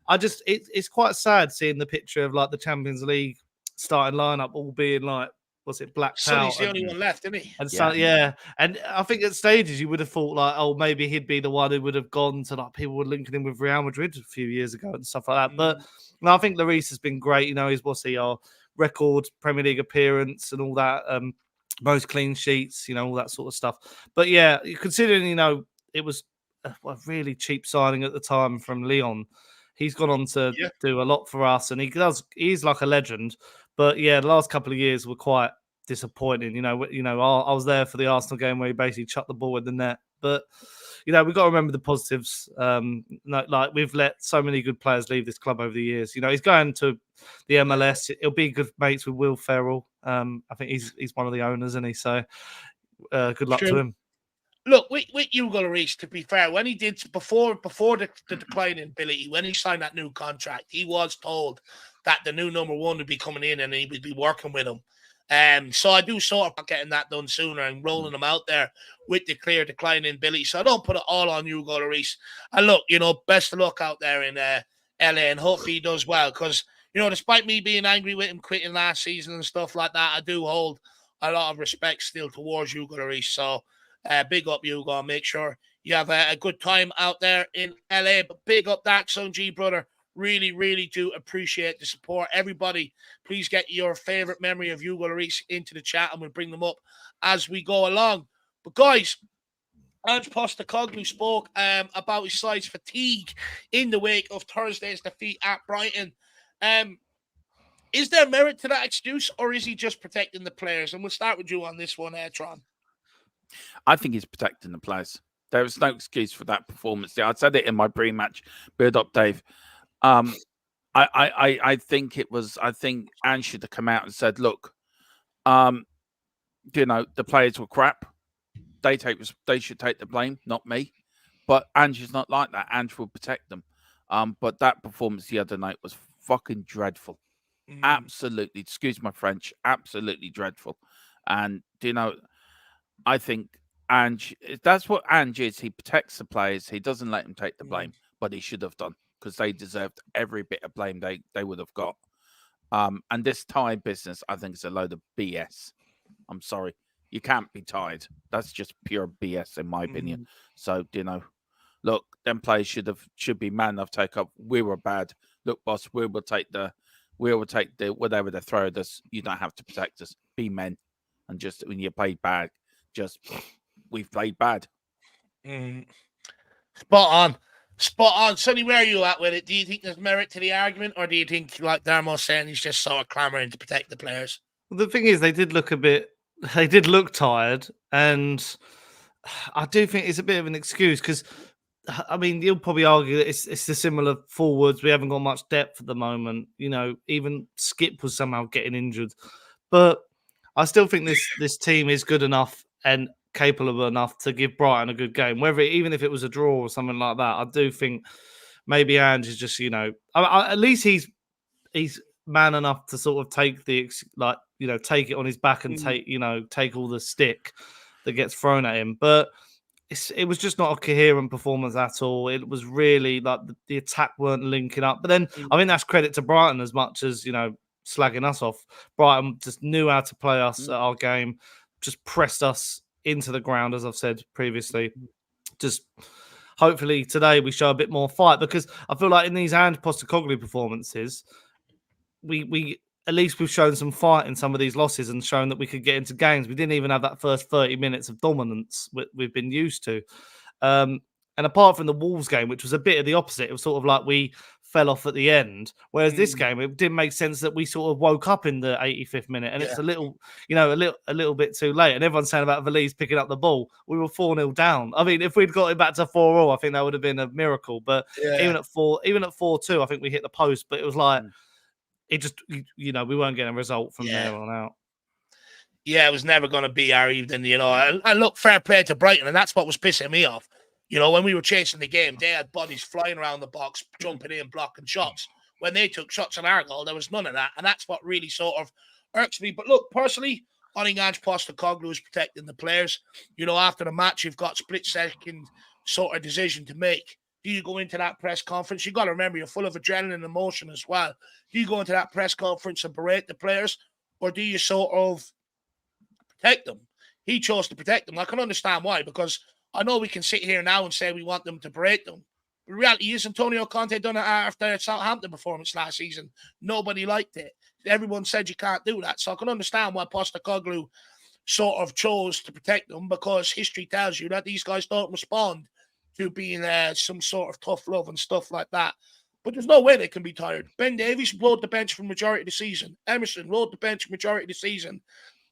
it's quite sad seeing the picture of like the Champions League starting lineup all being like, what's it, blacked out. Sonny's the only one left, isn't he? And and I think at stages you would have thought like, oh, maybe he'd be the one who would have gone to, like, people were linking him with Real Madrid a few years ago and stuff like that. But no, I think Lloris has been great. He's our record Premier League appearance and all that, most clean sheets, all that sort of stuff. But yeah, considering it was a really cheap signing at the time from Lyon, he's gone on to do a lot for us, and he's like a legend. But yeah, the last couple of years were quite disappointing. I was there for the Arsenal game where he basically chucked the ball in the net. But we've got to remember the positives. Like, we've let so many good players leave this club over the years. He's going to the MLS. He'll be good mates with Will Ferrell. I think he's one of the owners, isn't he? So good luck to him. Look, with Hugo Lloris, to be fair, when he did before the decline in ability, when he signed that new contract, he was told that the new number one would be coming in and he would be working with him. So I do sort of getting that done sooner and rolling him out there with the clear decline in ability. So I don't put it all on Hugo Lloris. And look, best of luck out there in LA, and hopefully he does well. Because, despite me being angry with him quitting last season and stuff like that, I do hold a lot of respect still towards Hugo Lloris. So big up, Hugo. Make sure you have a good time out there in LA. But big up that Son G, brother. Really, really do appreciate the support. Everybody, please get your favorite memory of Hugo Lloris into the chat, and we'll bring them up as we go along. But guys, Ange Postecoglou spoke about his side's fatigue in the wake of Thursday's defeat at Brighton. Is there merit to that excuse, or is he just protecting the players? And we'll start with you on this one, Tron. I think he's protecting the players. There was no excuse for that performance. I said it in my pre-match build-up, Dave. I think Ange should have come out and said, look, the players were crap. They should take the blame, not me. But Ange is not like that. Ange will protect them. But that performance the other night was fucking dreadful. Absolutely, excuse my French, absolutely dreadful. And I think Ange, that's what Ange is. He protects the players. He doesn't let them take the blame, but he should have done, because they deserved every bit of blame they would have got. And this tie business, I think, is a load of BS. I'm sorry. You can't be tied. That's just pure BS, in my opinion. So, look, them players should be man enough to take up. We were bad. Look, boss, we will take the whatever they throw at us. You don't have to protect us. Be men. And just when you play bad, we've played bad. Spot on. Sonny, where are you at with it? Do you think there's merit to the argument, or do you think, like Darmo's saying, he's just sort of clamoring to protect the players? Well, the thing is, they did look tired, and I do think it's a bit of an excuse, because, I mean, you'll probably argue that it's the similar forwards. We haven't got much depth at the moment. Even Skip was somehow getting injured. But I still think this team is good enough and capable enough to give Brighton a good game. Even if it was a draw or something like that, I do think maybe Ange is just, at least he's man enough to sort of take take it on his back and take all the stick that gets thrown at him. But it was just not a coherent performance at all. It was really like the attack weren't linking up. But then I think that's credit to Brighton as much as, slagging us off. Brighton just knew how to play us at our game, just pressed us into the ground, as I've said previously. Just hopefully today we show a bit more fight, because I feel like in these Ange Postecoglou performances, we at least we've shown some fight in some of these losses and shown that we could get into games. We didn't even have that first 30 minutes of dominance we've been used to. And apart from the Wolves game, which was a bit of the opposite, it was sort of like we fell off at the end. Whereas this game, it didn't make sense that we sort of woke up in the 85th minute, and it's a little bit too late. And everyone's saying about Valiz picking up the ball. We were 4-0 down. I mean, if we'd got it back to 4-0, I think that would have been a miracle. But even at 4-2, I think we hit the post. But it was like, it just, we weren't getting a result from there on out. Yeah, it was never going to be our evening, And look, fair play to Brighton, and that's what was pissing me off. When we were chasing the game, they had bodies flying around the box, jumping in, blocking shots. When they took shots on our goal, there was none of that, and that's what really sort of irks me. But look, personally, I think Ange Postecoglou is protecting the players. After the match, you've got split-second sort of decision to make. Do you go into that press conference? You got to remember, you're full of adrenaline and emotion as well. Do you go into that press conference and berate the players, or do you sort of protect them? He chose to protect them. I can understand why, because I know we can sit here now and say we want them to berate them. The reality is Antonio Conte done it after Southampton performance last season. Nobody liked it. Everyone said you can't do that. So I can understand why Postecoglou sort of chose to protect them, because history tells you that these guys don't respond to being some sort of tough love and stuff like that. But there's no way they can be tired. Ben Davies rode the bench for the majority of the season. Emerson rode the bench for the majority of the season.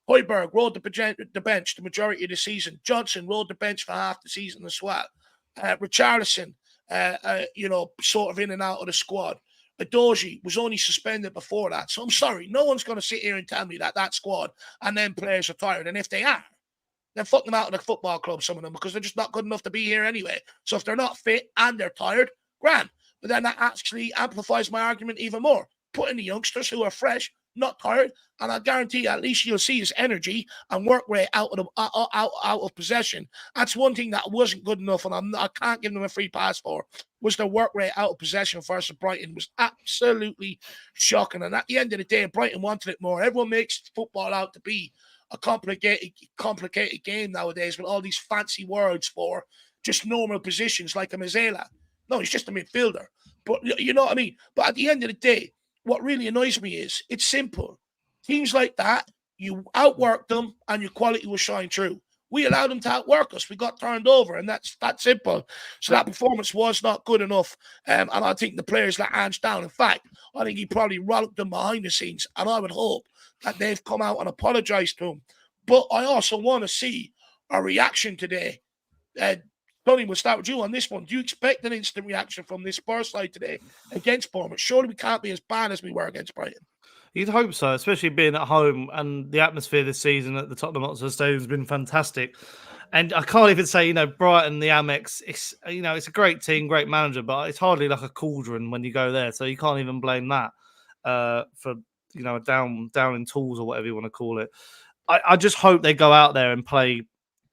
Højbjerg rode the bench the majority of the season. Johnson rode the bench for half the season as well. Richarlison, sort of in and out of the squad. Adoji was only suspended before that. So I'm sorry, no one's going to sit here and tell me that squad and then players are tired. And if they are, then fuck them out of the football club, some of them, because they're just not good enough to be here anyway. So if they're not fit and they're tired, grand. But then that actually amplifies my argument even more. Put in the youngsters who are fresh, not tired, and I guarantee you, at least you'll see his energy and work rate out of possession. That's one thing that wasn't good enough, and I can't give them a free pass for, was the work rate out of possession versus Brighton. Was absolutely shocking. And at the end of the day, Brighton wanted it more. Everyone makes football out to be a complicated game nowadays with all these fancy words for just normal positions like a Mazzella. No, he's just a midfielder. But you know what I mean? But at the end of the day, what really annoys me is it's simple. Teams like that, you outwork them and your quality will shine through. We allowed them to outwork us. We got turned over, and that's that simple. So that performance was not good enough. And I think the players let Ange down. In fact, I think he probably rolled them behind the scenes. And I would hope that they've come out and apologized to him. But I also want to see a reaction today. Tony, we'll start with you on this one. Do you expect an instant reaction from this Spurs side today against Bournemouth? Surely we can't be as bad as we were against Brighton. You'd hope so, especially being at home, and the atmosphere this season at the Tottenham Hotspur Stadium has been fantastic. And I can't even say, Brighton, the Amex, it's a great team, great manager, but it's hardly like a cauldron when you go there. So you can't even blame that for, down in tools or whatever you want to call it. I just hope they go out there and play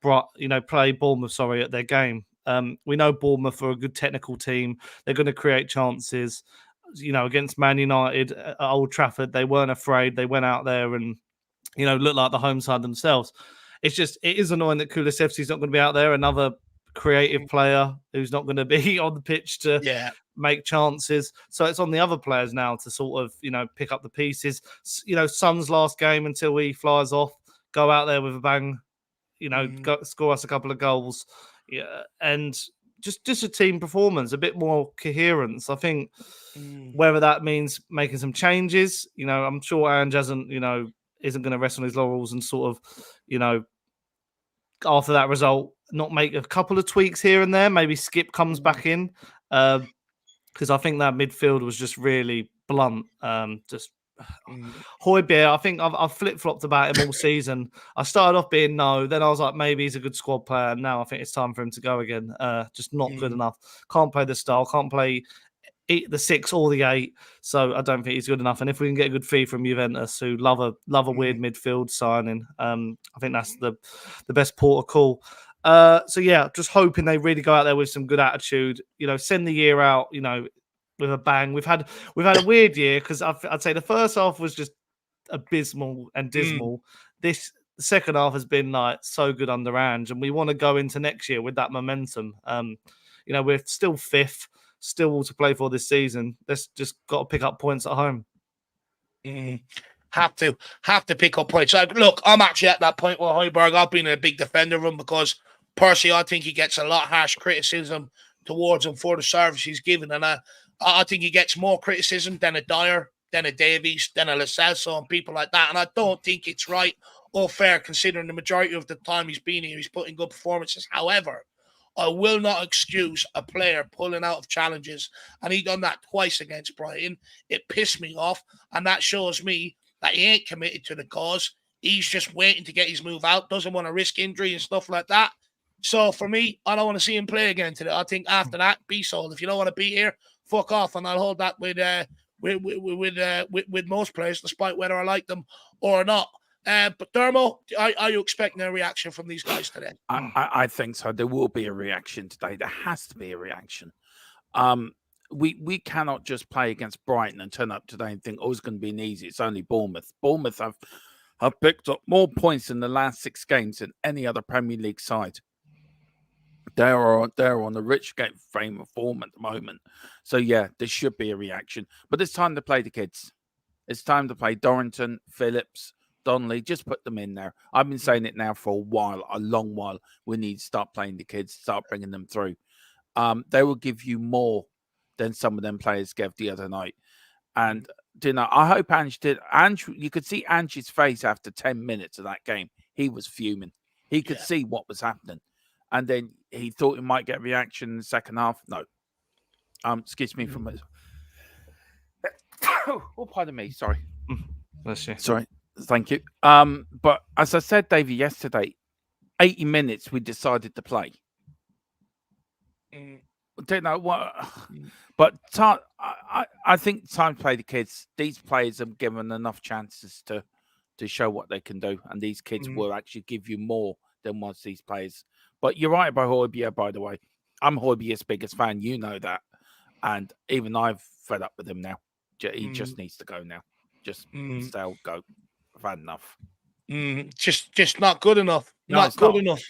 Bournemouth, at their game. We know Bournemouth are a good technical team. They're going to create chances. Against Man United at Old Trafford, they weren't afraid. They went out there and, looked like the home side themselves. It is annoying that Kulusevski's not going to be out there, another creative player who's not going to be on the pitch to make chances. So it's on the other players now to sort of, pick up the pieces. Son's last game until he flies off, go out there with a bang, score us a couple of goals. Yeah, and just a team performance, a bit more coherence. I think whether that means making some changes, I'm sure Ange isn't going to rest on his laurels and sort of, after that result, not make a couple of tweaks here and there. Maybe Skip comes back in because I think that midfield was just really blunt. Højbjerg, I think I've flip-flopped about him all season. I started off being no, then I was like, maybe he's a good squad player. Now I think it's time for him to go again. Just not good enough. Can't play the style, can't play eat the 6 or the 8. So I don't think he's good enough. And if we can get a good fee from Juventus, who love a weird midfield signing, I think that's the best port of call. So yeah, just hoping they really go out there with some good attitude. Send the year out, with a bang. We've had a weird year because I'd say the first half was just abysmal and dismal. This second half has been like so good under Ange, and we want to go into next year with that momentum. We're still 5th, still all to play for this season. Let's just got to pick up points at home. Have to pick up points. Look, I'm actually at that point with Højbjerg. I've been a big defender of him because personally, I think he gets a lot of harsh criticism towards him for the service he's given, and I think he gets more criticism than a Dyer, than a Davies, than a Lo Celso, and people like that. And I don't think it's right or fair, considering the majority of the time he's been here, he's put in good performances. However, I will not excuse a player pulling out of challenges, and he done that twice against Brighton. It pissed me off, and that shows me that he ain't committed to the cause. He's just waiting to get his move out, doesn't want to risk injury and stuff like that. So for me, I don't want to see him play again today. I think after that, be sold. If you don't want to be here, fuck off, and I'll hold that with most players, despite whether I like them or not. But Dermo, are you expecting a reaction from these guys today? I think so. There will be a reaction today. There has to be a reaction. We cannot just play against Brighton and turn up today and think, oh, it's going to be an easy. It's only Bournemouth. Bournemouth have picked up more points in the last 6 games than any other Premier League side. They're on a rich game frame of form at the moment. So, yeah, there should be a reaction. But it's time to play the kids. It's time to play Dorrington, Phillips, Donnelly. Just put them in there. I've been saying it now for a long while. We need to start playing the kids, start bringing them through. They will give you more than some of them players gave the other night. And, I hope Ange did. You could see Ange's face after 10 minutes of that game. He was fuming. He could see what was happening. And then he thought he might get a reaction in the second half. No. Excuse me from it. Oh, pardon me. Sorry. Bless you. Sorry. Thank you. But as I said, Davey, yesterday, 80 minutes we decided to play. Don't know what, but I think time to play the kids. These players have given enough chances to show what they can do, and these kids will actually give you more than once these players. But you're right about Højbjerg, by the way. I'm Højbjerg's biggest fan. You know that. And even I've fed up with him now. He just needs to go now. Just stay, go. I've had enough. Just not good enough. Not good enough.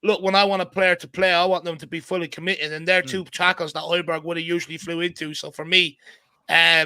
Look, when I want a player to play, I want them to be fully committed. And they're 2 tackles that Højbjerg would have usually flew into. So for me, I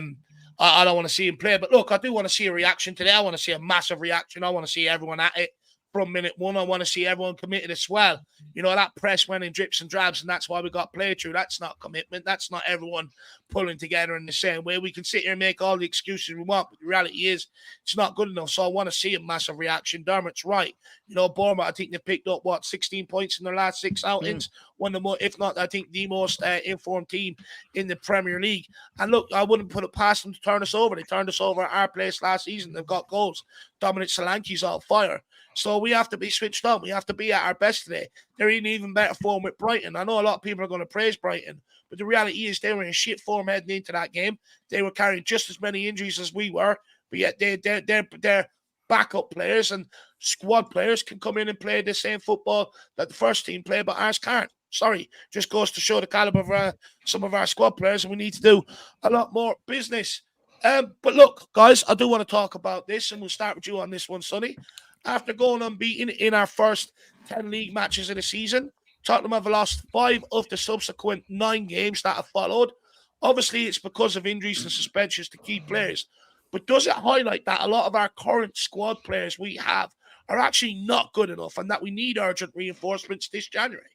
don't want to see him play. But look, I do want to see a reaction today. I want to see a massive reaction. I want to see everyone at it from minute 1. I want to see everyone committed as well. That press went in drips and drabs, and that's why we got play through. That's not commitment. That's not everyone pulling together in the same way. We can sit here and make all the excuses we want, but the reality is it's not good enough. So I want to see a massive reaction. Dermot's right. Bournemouth, I think they picked up, 16 points in their last 6 outings. One of the more, if not, I think the most informed team in the Premier League. And look, I wouldn't put it past them to turn us over. They turned us over at our place last season. They've got goals. Dominic Solanke's on fire. So we have to be switched on. We have to be at our best today. They're in even better form with Brighton. I know a lot of people are going to praise Brighton, but the reality is they were in shit form heading into that game. They were carrying just as many injuries as we were, but yet they're backup players and squad players can come in and play the same football that the first team play, but ours can't. Sorry, just goes to show the caliber of some of our squad players, and we need to do a lot more business. But look, guys, I do want to talk about this, and we'll start with you on this one, Sonny. After going unbeaten in our first 10 league matches of the season, Tottenham have lost 5 of the subsequent 9 games that have followed. Obviously, it's because of injuries and suspensions to key players. But does it highlight that a lot of our current squad players we have are actually not good enough and that we need urgent reinforcements this January?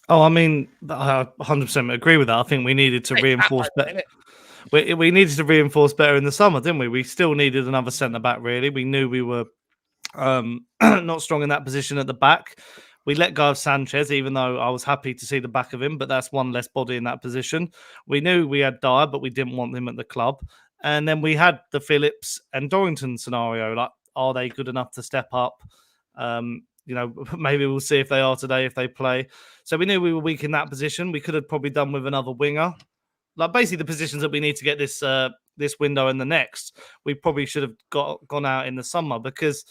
Oh, I mean, I 100% agree with that. I think we needed to reinforce better. We needed to reinforce better in the summer, didn't we? We still needed another centre-back, really. We knew we were not strong in that position at the back. We let go of Sanchez, even though I was happy to see the back of him, but that's one less body in that position. We knew we had Dyer, but we didn't want him at the club. And then we had the Phillips and Dorrington scenario. Like, are they good enough to step up? maybe we'll see if they are today if they play. So we knew we were weak in that position. We could have probably done with another winger. Like basically the positions that we need to get this this window and the next, we probably should have gone out in the summer, because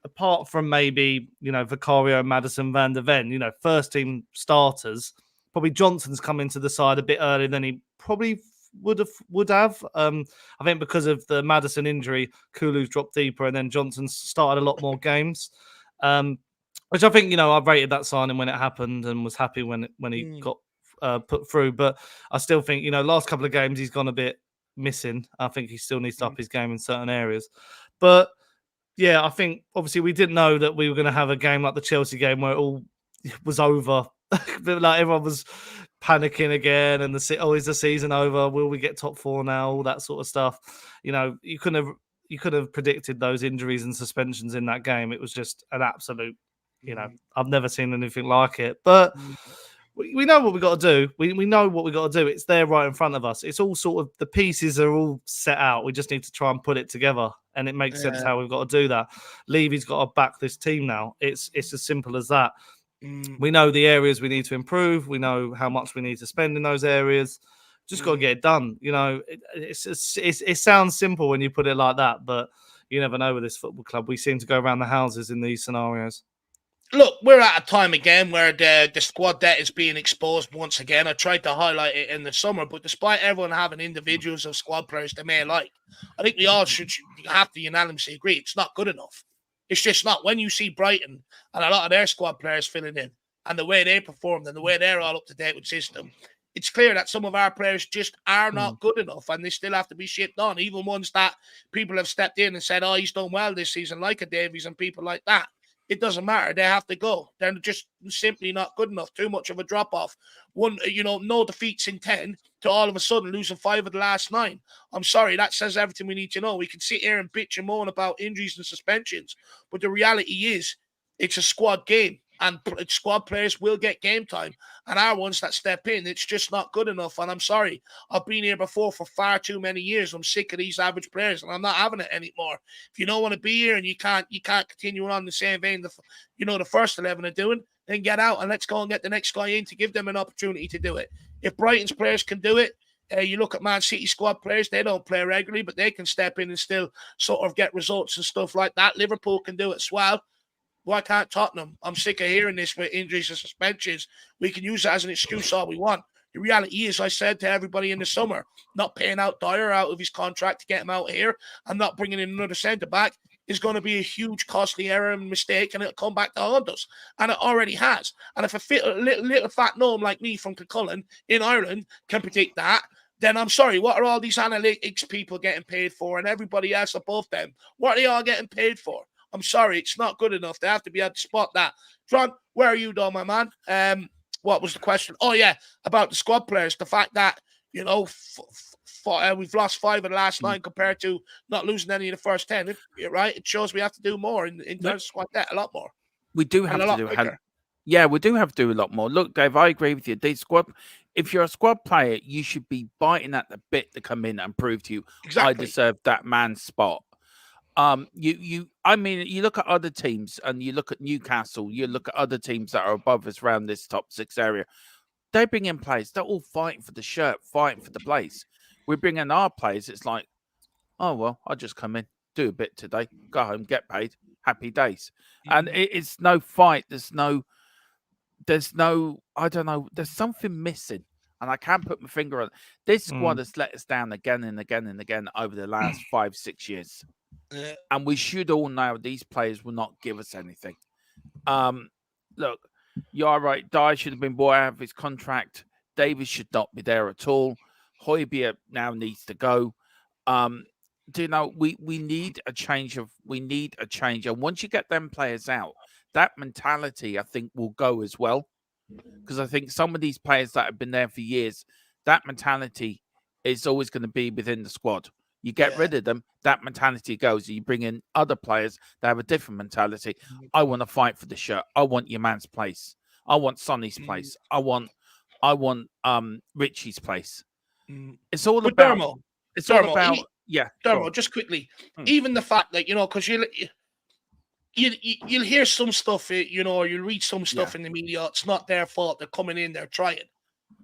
apart from maybe Vicario, Maddison, Van der Ven, first team starters, probably Johnson's come into the side a bit earlier than he probably would have. I think because of the Maddison injury, Kulu's dropped deeper, and then Johnson's started a lot more games. Which I think I rated that signing when it happened and was happy when he got put through. But I still think last couple of games he's gone a bit missing. I think he still needs to up his game in certain areas. But yeah, I think obviously we didn't know that we were going to have a game like the Chelsea game where it all was over. Like everyone was panicking again, and is the season over? Will we get top 4 now? All that sort of stuff. You couldn't have predicted those injuries and suspensions in that game. It was just an absolute. I've never seen anything like it. But we know what we got to do. We know what we got to do. It's there right in front of us. It's all sort of the pieces are all set out. We just need to try and put it together, and it makes sense how we've got to do that. Levy's got to back this team now. It's as simple as that. We know the areas we need to improve. We know how much we need to spend in those areas. Just got to get it done. It sounds simple when you put it like that, but you never know with this football club. We seem to go around the houses in these scenarios. Look, we're at a time again where the squad debt is being exposed once again. I tried to highlight it in the summer, but despite everyone having individuals of squad players they may like, I think we all should have to unanimously agree it's not good enough. It's just not. When you see Brighton and a lot of their squad players filling in and the way they performed and the way they're all up to date with system, it's clear that some of our players just are not good enough and they still have to be shipped on. Even ones that people have stepped in and said, oh, he's done well this season, like a Davies and people like that. It doesn't matter. They have to go. They're just simply not good enough. Too much of a drop-off. No defeats in 10 to all of a sudden losing 5 of the last 9. I'm sorry, that says everything we need to know. We can sit here and bitch and moan about injuries and suspensions, but the reality is it's a squad game, and squad players will get game time, and our ones that step in, it's just not good enough. And I'm sorry, I've been here before for far too many years. I'm sick of these average players, and I'm not having it anymore. If you don't want to be here and you can't continue on the same vein the first 11 are doing, then get out and let's go and get the next guy in to give them an opportunity to do it. If Brighton's players can do it, you look at Man City squad players, they don't play regularly, but they can step in and still sort of get results and stuff like that. Liverpool can do it as well. Why can't Tottenham? I'm sick of hearing this with injuries and suspensions. We can use that as an excuse all we want. The reality is, I said to everybody in the summer, not paying out Dyer out of his contract to get him out here and not bringing in another centre-back is going to be a huge costly error and mistake, and it'll come back to haunt us. And it already has. And if a little fat gnome like me from Kilcullen in Ireland can predict that, then I'm sorry, what are all these analytics people getting paid for and everybody else above them? What are they all getting paid for? I'm sorry, it's not good enough. They have to be able to spot that. Tron, where are you, though, my man? What was the question? Oh, yeah, about the squad players. The fact that, we've lost 5 of the last 9 compared to not losing any of the first 10. Right? It shows we have to do more in terms of squad debt, a lot more. We do have to do it. Yeah, we do have to do a lot more. Look, Dave, I agree with you. If you're a squad player, you should be biting at the bit to come in and prove to you, I deserve that man's spot. You look at other teams and you look at Newcastle, you look at other teams that are above us around this top 6 area. They bring in players, they're all fighting for the shirt, fighting for the place. We bring in our players, it's like, oh, well, I'll just come in, do a bit today, go home, get paid, happy days. And it's no fight, there's no, I don't know, there's something missing. And I can't put my finger on it. This squad has let us down again and again and again over the last 5-6 years. Yeah. And we should all know these players will not give us anything. Look, you're right. Dyer should have been bought out of his contract. Davies should not be there at all. Højbjerg now needs to go. We need a change. And once you get them players out, that mentality, I think, will go as well. Because I think some of these players that have been there for years, that mentality is always going to be within the squad. You get rid of them, that mentality goes. You bring in other players that have a different mentality. I want to fight for the shirt. I want your man's place. I want Sonny's place. I want Richie's place. It's all about. Dermo, it's all about. Dermo, just quickly. Even the fact that because you'll hear some stuff, or you'll read some stuff Yeah. in the media. It's not their fault. They're coming in, they're trying.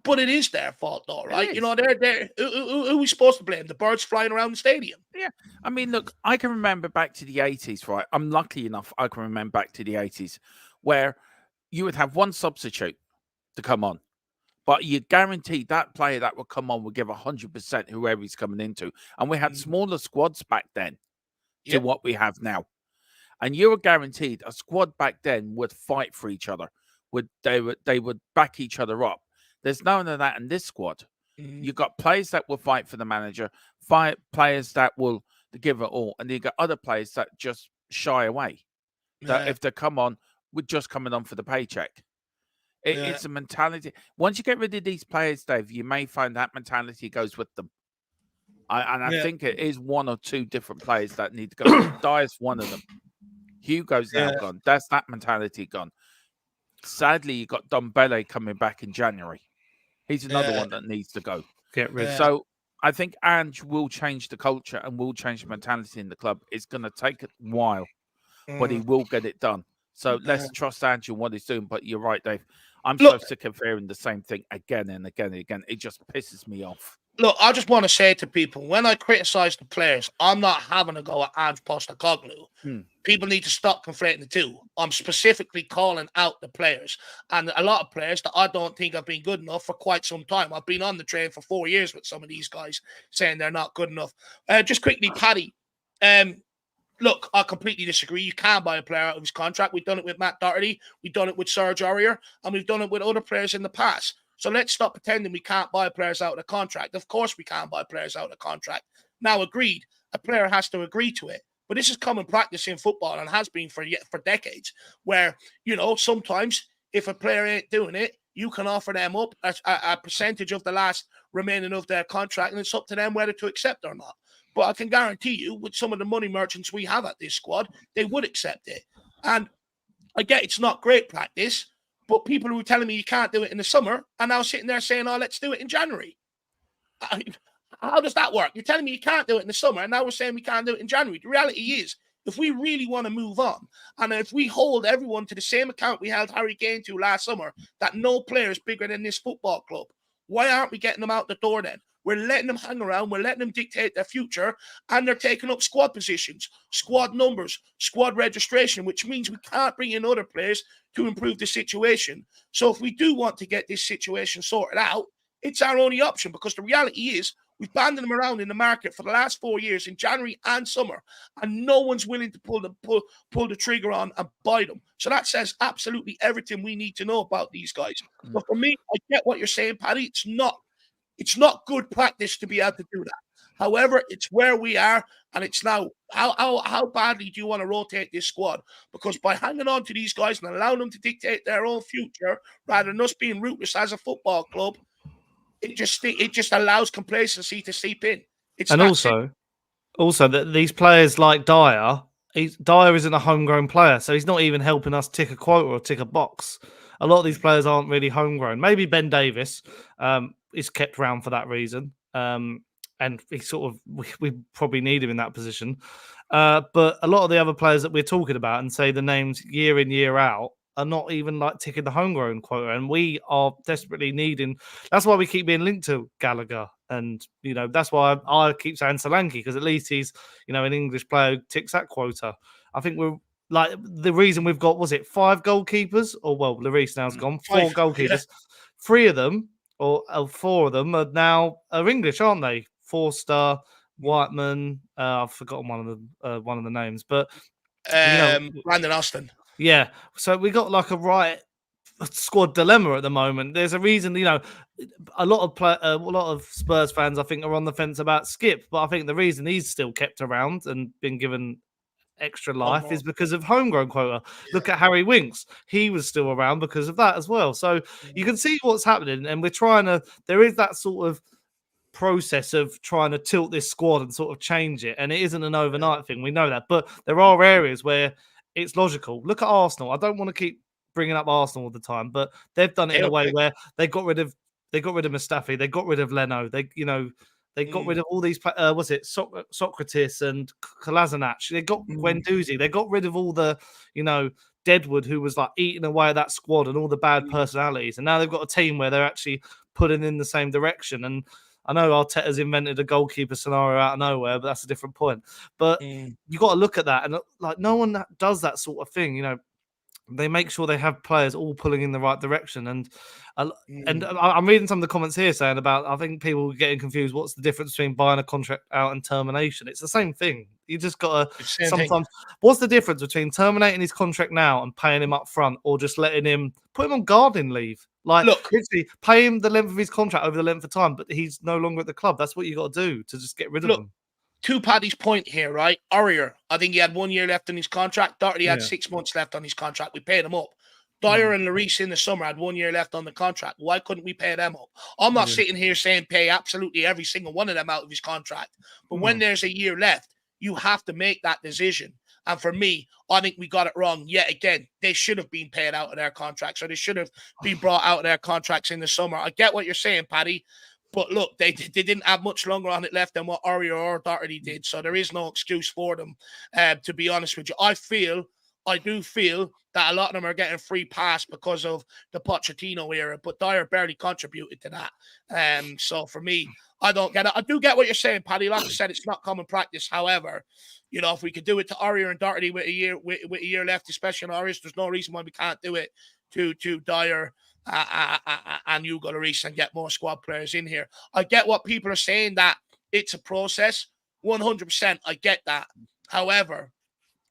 But it is their fault, though, right? is. They're who are we supposed to blame? The birds flying around the stadium. Yeah. I mean, look, I can remember back to the 80s, right? I'm lucky enough, I can remember back to the 80s where you would have one substitute to come on, but you guaranteed that player that would come on would give 100% whoever he's coming into. And we had smaller squads back then to what we have now. And you were guaranteed a squad back then would fight for each other. They would back each other up. There's none of that in this squad. You've got players that will fight for the manager, players that will give it all, and you got other players that just shy away. That if they come on, we're just coming on for the paycheck. It's a mentality. Once you get rid of these players, Dave, you may find that mentality goes with them. I think it is one or two different players that need to go. Dyer's one of them. Hugo's now gone. That's that mentality gone. Sadly, you got Dombele coming back in January. He's another one that needs to go. Get rid. So I think Ange will change the culture and will change the mentality in the club. It's going to take a while, but he will get it done. So let's trust Ange in what he's doing. But you're right, Dave. I'm so sick of hearing the same thing again and again and again. It just pisses me off. Look, I just want to say to people, when I criticize the players, I'm not having a go at Ange Postecoglou. People need to stop conflating the two. I'm specifically calling out the players. And a lot of players that I don't think have been good enough for quite some time. I've been on the train for 4 years with some of these guys saying they're not good enough. Just quickly, Paddy. Look, I completely disagree. You can't buy a player out of his contract. We've done it with Matt Doherty. We've done it with Serge Aurier. And we've done it with other players in the past. So let's stop pretending we can't buy players out of the contract. Of course we can't buy players out of the contract. Now, agreed, a player has to agree to it. But this is common practice in football and has been for decades, where, sometimes if a player ain't doing it, you can offer them up a percentage of the last remaining of their contract, and it's up to them whether to accept or not. But I can guarantee you, with some of the money merchants we have at this squad, they would accept it. And I get it's not great practice, but people who were telling me you can't do it in the summer are now sitting there saying, oh, let's do it in January. How does that work? You're telling me you can't do it in the summer, and now we're saying we can't do it in January. The reality is, if we really want to move on, and if we hold everyone to the same account we held Harry Kane to last summer, that no player is bigger than this football club, why aren't we getting them out the door then? We're letting them hang around. We're letting them dictate their future, and they're taking up squad positions, squad numbers, squad registration, which means we can't bring in other players to improve the situation. So if we do want to get this situation sorted out, it's our only option, because the reality is we've banded them around in the market for the last 4 years in January and summer, and no one's willing to pull the trigger on and buy them. So that says absolutely everything we need to know about these guys. But for me, I get what you're saying, Paddy. It's not good practice to be able to do that. However, it's where we are, and it's now how badly do you want to rotate this squad? Because by hanging on to these guys and allowing them to dictate their own future rather than us being ruthless as a football club, it just allows complacency to seep in. Also that these players like Dyer, Dyer isn't a homegrown player, so he's not even helping us tick a quota or tick a box. A lot of these players aren't really homegrown. Maybe Ben Davis is kept around for that reason. And he we probably need him in that position. But a lot of the other players that we're talking about and say the names year in, year out are not even like ticking the homegrown quota. And we are desperately needing. That's why we keep being linked to Gallagher. And, that's why I keep saying Solanke, because at least he's, an English player who ticks that quota. I think we're like the reason we've got, was it 5 goalkeepers? Or, well, Lloris now's gone. 4 goalkeepers. Yeah. 3 of them, or 4 of them are English, aren't they? Forster, Whiteman. I've forgotten one of the names, but Brandon Austin. Yeah, so we got like a right squad dilemma at the moment. There's a reason, a lot of Spurs fans I think are on the fence about Skip, but I think the reason he's still kept around and been given extra life is because of homegrown quota. Yeah. Look at Harry Winks; he was still around because of that as well. So you can see what's happening, and we're trying to. There is that sort of process of trying to tilt this squad and sort of change it, and it isn't an overnight thing. We know that, but there are areas where it's logical. Look at Arsenal. I don't want to keep bringing up Arsenal all the time, but they've done it in a way where they got rid of Mustafi, they got rid of Leno, They got rid of all these. Was it Socrates and Kolasinac? They got Guendouzi. They got rid of all the, Deadwood, who was like eating away at that squad and all the bad personalities. And now they've got a team where they're actually pulling in the same direction. And I know Arteta's invented a goalkeeper scenario out of nowhere, but that's a different point. But you got to look at that, and like no one does that sort of thing. They make sure they have players all pulling in the right direction. And I'm reading some of the comments here saying about, I think people are getting confused. What's the difference between buying a contract out and termination? It's the same thing. You just got to sometimes. What's the difference between terminating his contract now and paying him up front, or just letting him put him on gardening leave? Like, look, literally pay him the length of his contract over the length of time, but he's no longer at the club. That's what you got to do to just get rid of him. To Paddy's point here, right? Aurier, I think he had 1 year left on his contract. Doherty had 6 months left on his contract. We paid him up. Dyer and Lloris in the summer had 1 year left on the contract. Why couldn't we pay them up? I'm not sitting here saying pay absolutely every single one of them out of his contract. But when there's a year left, you have to make that decision. And for me, I think we got it wrong yet again. They should have been paid out of their contracts, or they should have been brought out of their contracts in the summer. I get what you're saying, Paddy. But look, they didn't have much longer on it left than what Aurier or Doherty did. So there is no excuse for them, to be honest with you. I do feel that a lot of them are getting free pass because of the Pochettino era, but Dyer barely contributed to that. So for me, I don't get it. I do get what you're saying, Paddy. Like I said, it's not common practice. However, if we could do it to Aurier and Doherty with a year left, especially on Aurier, there's no reason why we can't do it to Dyer and Hugo Lloris and get more squad players in here. I get what people are saying, that it's a process. 100%, I get that. However,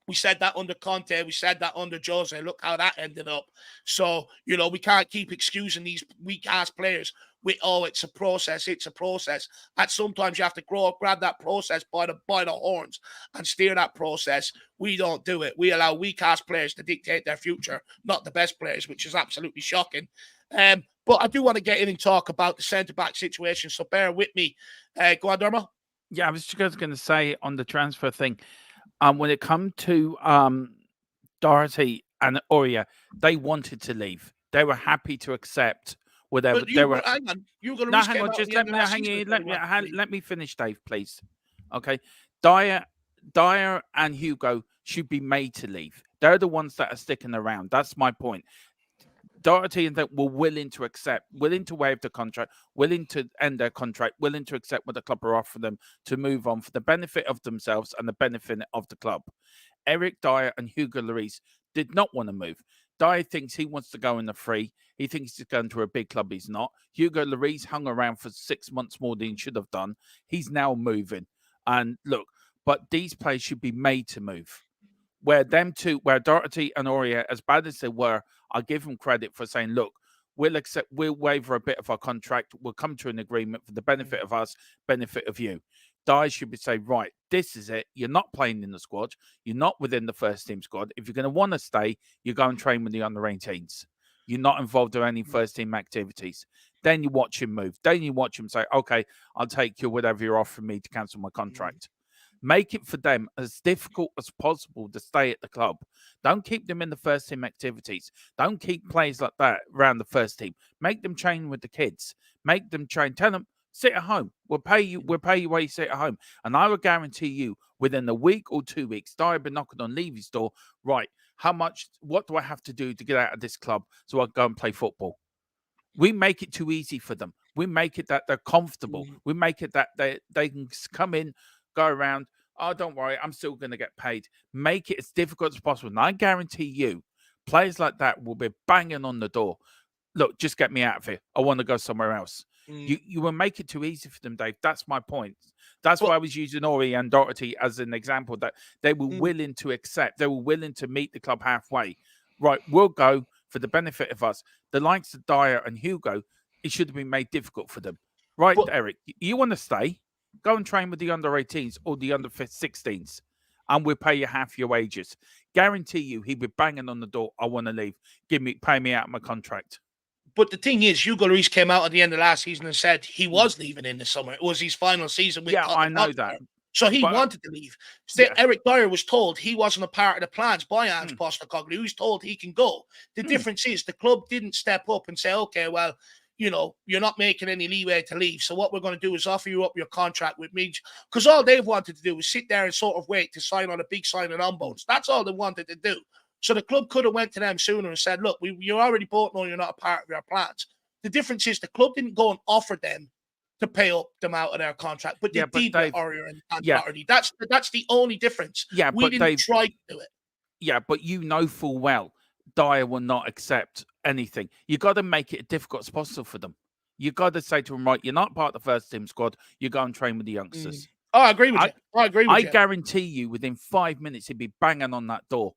we said that under Conte, we said that under Jose. Look how that ended up. So, we can't keep excusing these weak-ass players with, it's a process, it's a process. And sometimes you have to grab that process by the horns and steer that process. We don't do it. We allow weak-ass players to dictate their future, not the best players, which is absolutely shocking. But I do want to get in and talk about the centre-back situation, so bear with me. Go on, Dermo. Yeah, I was just going to say on the transfer thing, when it come to Doherty and Aurier, they wanted to leave. They were happy to accept whatever. Hang on. You're going to hang on. Just let me finish, Dave, please. Okay, Dyer and Hugo should be made to leave. They're the ones that are sticking around. That's my point. Doherty and that were willing to accept, willing to waive the contract, willing to end their contract, willing to accept what the club are offering them to move on for the benefit of themselves and the benefit of the club. Eric Dyer and Hugo Lloris did not want to move. Dyer thinks he wants to go in the free. He thinks he's going to a big club. He's not. Hugo Lloris hung around for 6 months more than he should have done. He's now moving. And look, but these players should be made to move. Where Doherty and Aurier, as bad as they were, I give them credit for saying, look, we'll waiver a bit of our contract. We'll come to an agreement for the benefit of us, benefit of you. Dyer should be saying, right, this is it. You're not playing in the squad. You're not within the first team squad. If you're going to want to stay, you go and train with the under-18s. You're not involved in any first team activities. Then you watch him move. Then you watch him say, okay, I'll take you whatever you're offering me to cancel my contract. Make it for them as difficult as possible to stay at the club. Don't keep them in the first team activities. Don't keep players like that around the first team. Make them train with the kids. Make them train. Tell them, sit at home. We'll pay you while you sit at home. And I will guarantee you, within a week or 2 weeks, Dyer been knocking on Levy's door. Right, what do I have to do to get out of this club so I can go and play football? We make it too easy for them. We make it that they're comfortable. We make it that they can come in, go around. Oh, don't worry, I'm still going to get paid. Make it as difficult as possible. And I guarantee you, players like that will be banging on the door. Look, just get me out of here. I want to go somewhere else. You will make it too easy for them, Dave. That's my point. That's why I was using Aurier and Doherty as an example, that they were willing to accept. They were willing to meet the club halfway. Right, we'll go for the benefit of us. The likes of Dyer and Hugo, it should have been made difficult for them. Right, Eric, you want to stay? Go and train with the under-18s or the under-16s, and we'll pay you half your wages. Guarantee you, he'd be banging on the door. I want to leave. Pay me out of my contract. But the thing is, Hugo Lloris came out at the end of last season and said he was leaving in the summer. It was his final season. I know that. So he wanted to leave. Eric Dyer was told he wasn't a part of the plans by Ange Postecoglou. He was told he can go. The difference is the club didn't step up and say, okay, well, you know, you're not making any leeway to leave. So what we're going to do is offer you up your contract with me. Because all they've wanted to do is sit there and sort of wait to sign on a big signing on bonus. That's all they wanted to do. So the club could have went to them sooner and said, look, you already both know you're not a part of our plans. The difference is the club didn't go and offer them to pay up them out of their contract, but they did with Aurier and Doherty. That's the only difference. Yeah, we didn't try to do it. Yeah, but you know full well Dyer will not accept anything. You got to make it as difficult as possible for them. You got to say to them, right, you're not part of the first team squad. You go and train with the youngsters. Oh, I agree with you. I agree with you. I guarantee you, within 5 minutes, he'd be banging on that door.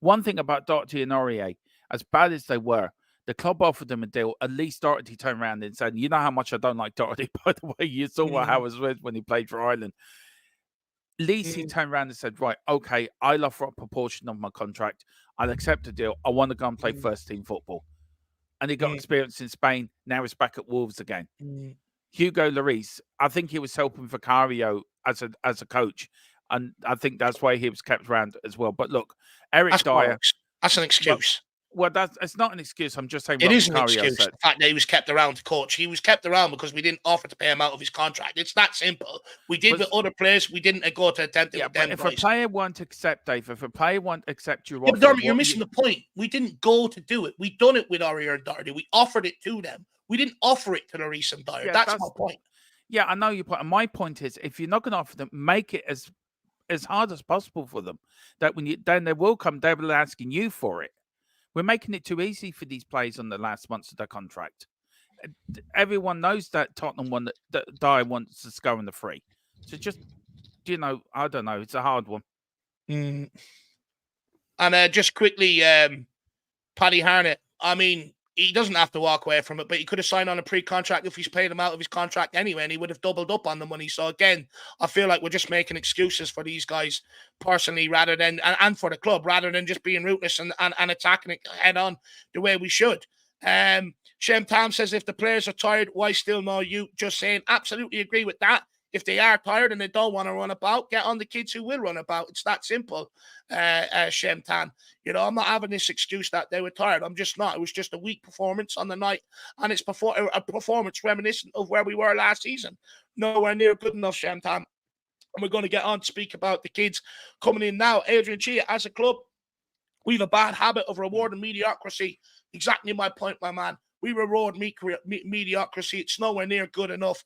One thing about Doherty and Aurier, as bad as they were, the club offered them a deal. At least Doherty turned around and said, you know how much I don't like Doherty, by the way. You saw what I was with when he played for Ireland. At least he turned around and said, right, okay, I'll offer a proportion of my contract. I'll accept the deal. I want to go and play first team football. And he got experience in Spain. Now he's back at Wolves again. Hugo Lloris, I think he was helping Vicario as a coach. And I think that's why he was kept around as well. But look, Eric Dyer. That's an excuse. Well, it's not an excuse. I'm just saying. It is an excuse. The fact that he was kept around to coach. He was kept around because we didn't offer to pay him out of his contract. It's that simple. We did with other players. We didn't go to attempt it with them. If a player won't accept, Dave, if a player won't accept your offer, but Dermot, you're missing the point. We didn't go to do it. We done it with Aurier and Doherty. We offered it to them. We didn't offer it to Lloris and Dyer. That's my point. Yeah, I know your point. And my point is, if you're not going to offer them, make it as hard as possible for them. That then they will come, they will asking you for it. We're making it too easy for these players on the last months of their contract. Everyone knows that Tottenham that Dyer wants to go on the free. So just, I don't know. It's a hard one. And just quickly, Paddy Harnett, I mean, he doesn't have to walk away from it, but he could have signed on a pre-contract if he's paid him out of his contract anyway, and he would have doubled up on the money. So again, I feel like we're just making excuses for these guys personally, rather than and for the club, rather than just being ruthless and attacking it head on the way we should. Shem Tam says, if the players are tired, why still no youth? Just saying, absolutely agree with that. If they are tired and they don't want to run about, get on the kids who will run about. It's that simple, Shem Tan. I'm not having this excuse that they were tired. I'm just not. It was just a weak performance on the night, and it's a performance reminiscent of where we were last season. Nowhere near good enough, Shem Tan. And we're going to get on to speak about the kids coming in now. Adrian Chia, as a club, we have a bad habit of rewarding mediocrity. Exactly my point, my man. We reward mediocrity. It's nowhere near good enough.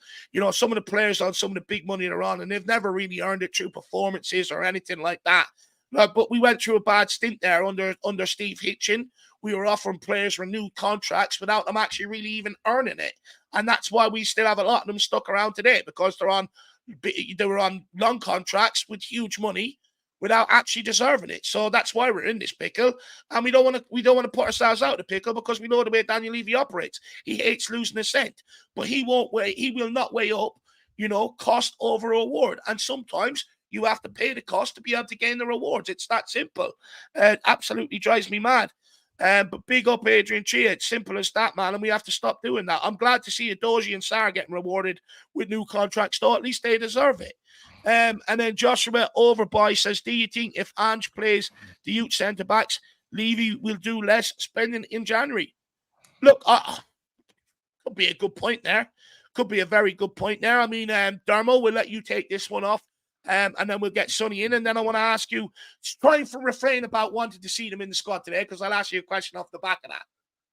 Some of the players on some of the big money they're on, and they've never really earned it through performances or anything like that. But we went through a bad stint there under Steve Hitchin. We were offering players renewed contracts without them actually really even earning it. And that's why we still have a lot of them stuck around today, because they were on long contracts with huge money without actually deserving it. So that's why we're in this pickle. And we don't want to put ourselves out of the pickle, because we know the way Daniel Levy operates. He hates losing a cent. But he will not weigh up, cost over reward. And sometimes you have to pay the cost to be able to gain the rewards. It's that simple. It absolutely drives me mad. But big up Adrian Chia. It's simple as that, man. And we have to stop doing that. I'm glad to see Adoji and Sarr getting rewarded with new contracts, though. At least they deserve it. And then Joshua Overby says, do you think if Ange plays the youth centre-backs, Levy will do less spending in January? Look, could be a good point there. Could be a very good point there. I mean, Dermo, we'll let you take this one off. And then we'll get Sonny in. And then I want to ask you, try and refrain about wanting to see them in the squad today, because I'll ask you a question off the back of that.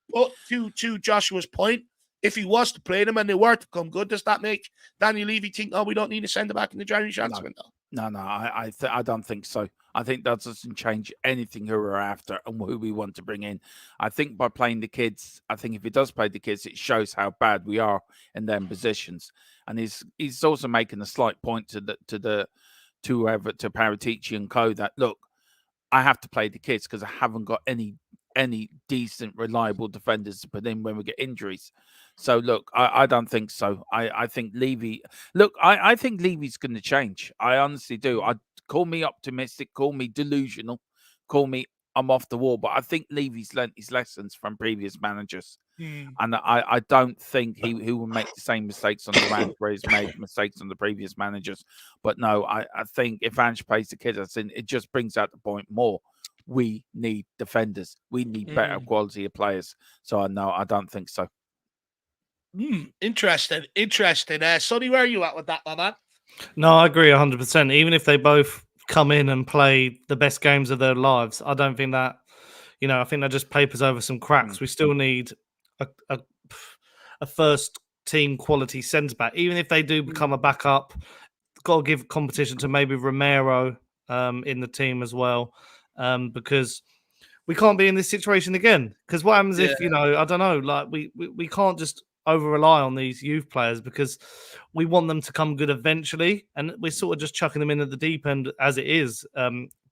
But to Joshua's point, if he was to play them and they were to come good, does that make Daniel Levy think, we don't need to send them back in the January transfer window? No, I don't think so. I think that doesn't change anything who we're after and who we want to bring in. I think by playing the kids, I think if he does play the kids, it shows how bad we are in them positions. And he's also making a slight point to Paratici and co that, look, I have to play the kids because I haven't got any decent, reliable defenders to put in when we get injuries. So, look, I don't think so. I think Levy... Look, I think Levy's going to change. I honestly do. Call me optimistic, call me delusional, call me I'm off the wall. But I think Levy's learnt his lessons from previous managers. And I don't think he will make the same mistakes on the round where he's made mistakes on the previous managers. But no, I think if Ange plays the kids, it just brings out the point more. We need defenders. We need better quality of players. So, no, I don't think so. Interesting. Sonny, where are you at with that, my man? No, I agree 100%. Even if they both come in and play the best games of their lives, I don't think that, I think that just papers over some cracks. We still need a first team quality centre back. Even if they do become a backup, got to give competition to maybe Romero in the team as well, because we can't be in this situation again. Because what happens if, I don't know, like we can't just over rely on these youth players, because we want them to come good eventually, and we're sort of just chucking them in at the deep end as it is,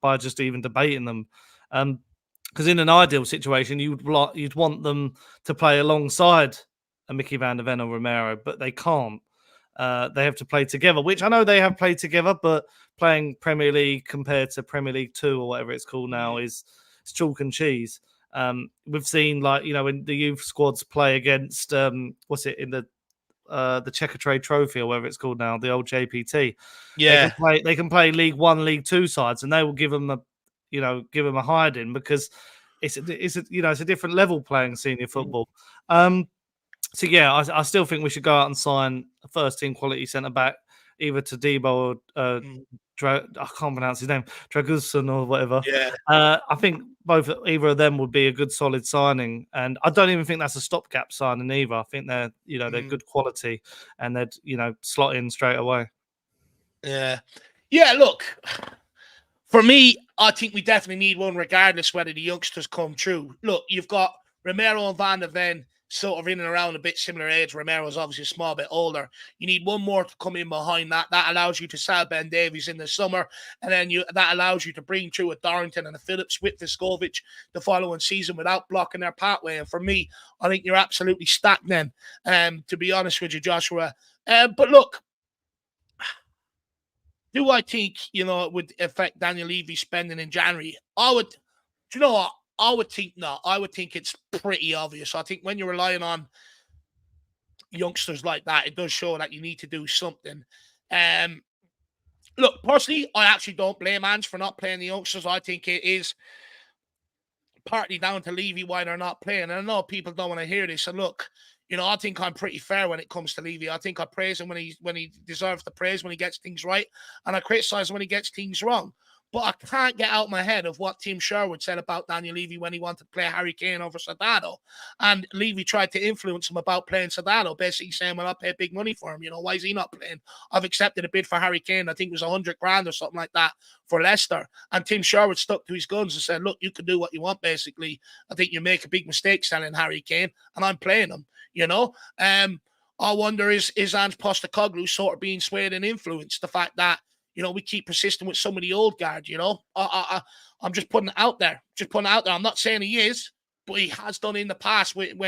by just even debating them. Because in an ideal situation, you'd want them to play alongside a Mickey van der Ven or Romero, but they can't. They have to play together, which I know they have played together, but playing Premier League compared to Premier League 2 or whatever it's called now is chalk and cheese. We've seen, like, when the youth squads play against what's it in the Checkatrade Trophy or whatever it's called now, the old JPT. Yeah, they can play League 1, League 2 sides, and they will give them a hiding, because it's a different level playing senior football. So yeah, I still think we should go out and sign a first team quality centre back, either to Debo or I can't pronounce his name, Dragusin or whatever. yeah. I think either of them would be a good solid signing, and I don't even think that's a stopgap signing either. I think they're they're good quality, and they'd slot in straight away. Yeah. Look, for me, I think we definitely need one, regardless whether the youngsters come through. Look, you've got Romero and Van der Ven sort of in and around a bit similar age. Romero's obviously a small bit older. You need one more to come in behind that. That allows you to sell Ben Davies in the summer, and then that allows you to bring through a Dorrington and a Phillips with Viscovic the following season without blocking their pathway. And for me, I think you're absolutely stacked then, to be honest with you, Joshua. But look, do I think, it would affect Daniel Levy's spending in January? Do you know what? I would think not. I would think it's pretty obvious. I think when you're relying on youngsters like that, it does show that you need to do something. Look, personally, I actually don't blame Ange for not playing the youngsters. I think it is partly down to Levy why they're not playing. And I know people don't want to hear this. And look, I think I'm pretty fair when it comes to Levy. I think I praise him when he deserves the praise, when he gets things right, and I criticize him when he gets things wrong. But I can't get out my head of what Tim Sherwood said about Daniel Levy when he wanted to play Harry Kane over Soldado. And Levy tried to influence him about playing Soldado, basically saying, well, I'll pay big money for him. Why is he not playing? I've accepted a bid for Harry Kane. I think it was 100 grand or something like that for Leicester. And Tim Sherwood stuck to his guns and said, look, you can do what you want, basically. I think you make a big mistake selling Harry Kane, and I'm playing him, I wonder, is Ange Postecoglou sort of being swayed and influenced? The fact that, we keep persisting with some of the old guard, I'm just putting it out there. I'm not saying he is, but he has done in the past with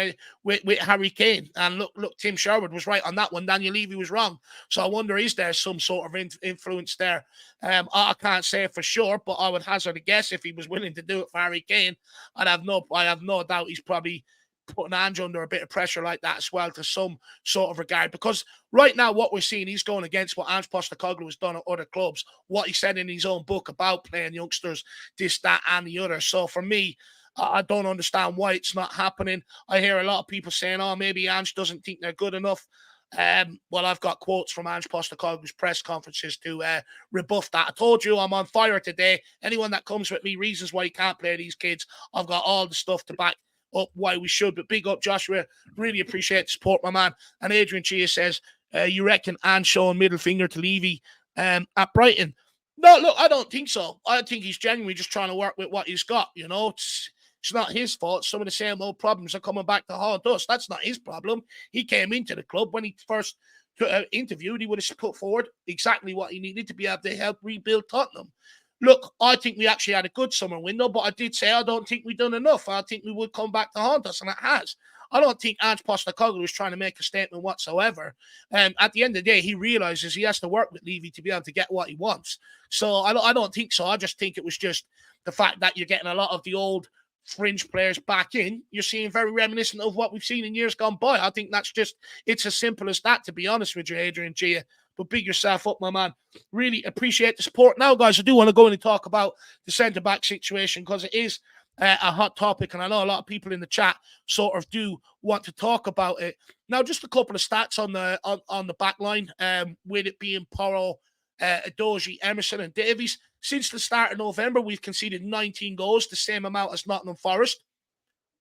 Harry Kane. And look, Tim Sherwood was right on that one. Daniel Levy was wrong. So I wonder, is there some sort of influence there? I can't say for sure, but I would hazard a guess if he was willing to do it for Harry Kane. I have no doubt he's probably putting Ange under a bit of pressure like that as well, to some sort of regard, because right now what we're seeing, he's going against what Ange Postecoglou has done at other clubs, what he said in his own book about playing youngsters, this, that, and the other. So for me, I don't understand why it's not happening. I hear a lot of people saying, oh, maybe Ange doesn't think they're good enough. Well, I've got quotes from Ange Postecoglou's press conferences to rebuff that. I told you I'm on fire today. Anyone that comes with me reasons why you can't play these kids, I've got all the stuff to back up why we should. But big up, Joshua. Really appreciate the support, my man. And Adrian Chia says, you reckon Ange showing middle finger to Levy at Brighton? No, look, I don't think so. I think he's genuinely just trying to work with what he's got. It's not his fault. Some of the same old problems are coming back to haunt us. That's not his problem. He came into the club when he first interviewed. He would have put forward exactly what he needed to be able to help rebuild Tottenham. Look, I think we actually had a good summer window, but I did say I don't think we've done enough. I think we would come back to haunt us, and it has. I don't think Ange Postecoglou is trying to make a statement whatsoever. At the end of the day, he realizes he has to work with Levy to be able to get what he wants. So I don't think so. I just think it was just the fact that you're getting a lot of the old fringe players back in. You're seeing very reminiscent of what we've seen in years gone by. I think it's as simple as that, to be honest with you, Adrian Gia. But big yourself up, my man. Really appreciate the support. Now, guys, I do want to go in and talk about the centre-back situation, because it is a hot topic, and I know a lot of people in the chat sort of do want to talk about it. Now, just a couple of stats on the back line, with it being Porro, Edozie, Emerson, and Davies. Since the start of November, we've conceded 19 goals, the same amount as Nottingham Forest.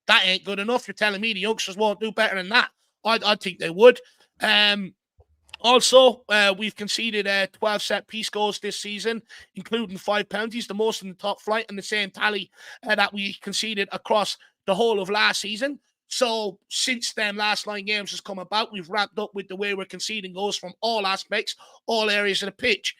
That ain't good enough. You're telling me the youngsters won't do better than that? I think they would. Also, we've conceded 12 set-piece goals this season, including 5 penalties, the most in the top flight, and the same tally that we conceded across the whole of last season. So, since them last 9 games has come about, we've ramped up with the way we're conceding goals from all aspects, all areas of the pitch.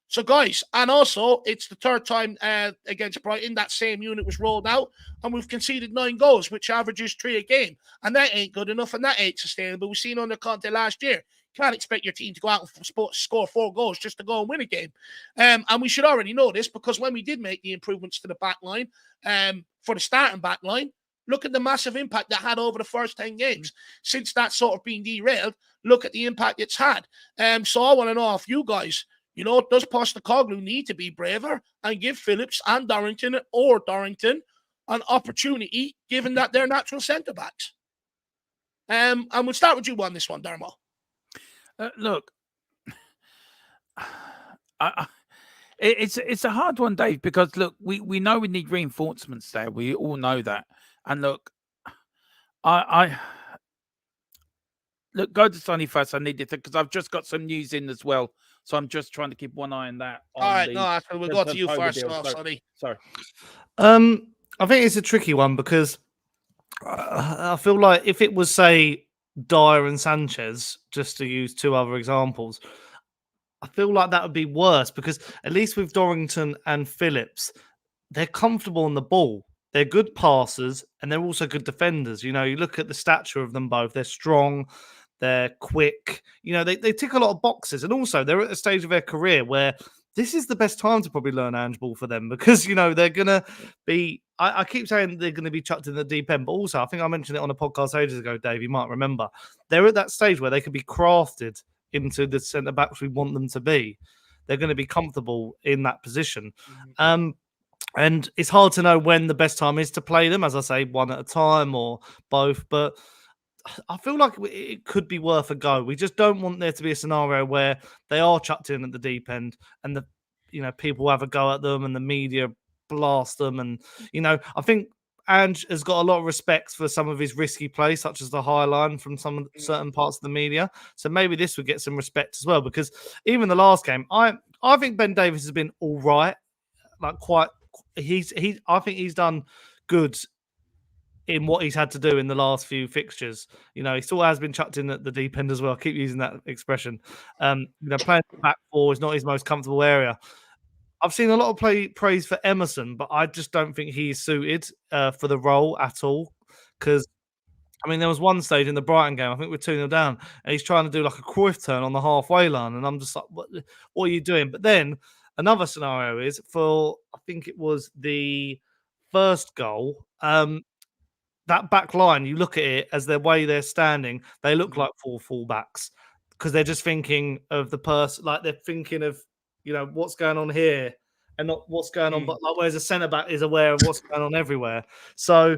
So, guys, and also, it's the third time against Brighton that same unit was rolled out, and we've conceded 9 goals, which averages 3 a game. And that ain't good enough, and that ain't sustainable. We've seen under Conte last year. Can't expect your team to go out and score 4 goals just to go and win a game. And we should already know this, because when we did make the improvements to the back line, for the starting back line, look at the massive impact that had over the first 10 games. Since that's sort of been derailed, look at the impact it's had. So I want to know if you guys, does Postecoglou need to be braver and give Phillips and Dorrington an opportunity, given that they're natural centre-backs? And we'll start with you on this one, Dermo. Look, it's a hard one, Dave, because look, we know we need reinforcements there. We all know that. And look, I look, go to Sonny first. I need it because I've just got some news in as well. So I'm just trying to keep one eye on that. All right, we'll go to you first, Sonny. Sorry. I think it's a tricky one because I feel like if it was, say, Dyer and Sanchez, just to use 2 other examples, I feel like that would be worse because at least with Dorrington and Phillips, they're comfortable on the ball. They're good passers and they're also good defenders. You look at the stature of them both. They're strong. They're quick. They tick a lot of boxes. And also, they're at a stage of their career where this is the best time to probably learn handball for them because, they're going to be... I keep saying they're going to be chucked in the deep end, but also I think I mentioned it on a podcast ages ago, Dave, you might remember. They're at that stage where they can be crafted into the centre-backs we want them to be. They're going to be comfortable in that position. And it's hard to know when the best time is to play them, as I say, one at a time or both, but I feel like it could be worth a go. We just don't want there to be a scenario where they are chucked in at the deep end and people have a go at them and the media blast them. And, I think Ange has got a lot of respect for some of his risky plays, such as the high line from certain parts of the media. So maybe this would get some respect as well, because even the last game, I think Ben Davies has been all right. I think he's done good in what he's had to do in the last few fixtures. He still has been chucked in at the deep end as well. I keep using that expression. Playing back 4 is not his most comfortable area. I've seen a lot of praise for Emerson, but I just don't think he's suited for the role at all. Because, there was one stage in the Brighton game, I think we're 2-0 down, and he's trying to do like a Cruyff turn on the halfway line, and I'm just like, what are you doing? But then another scenario is for, I think it was the first goal, that back line, you look at it as the way they're standing, they look like 4 fullbacks because they're just thinking of the person, like they're thinking of, what's going on here and not what's going on. But whereas a centre back is aware of what's going on everywhere. So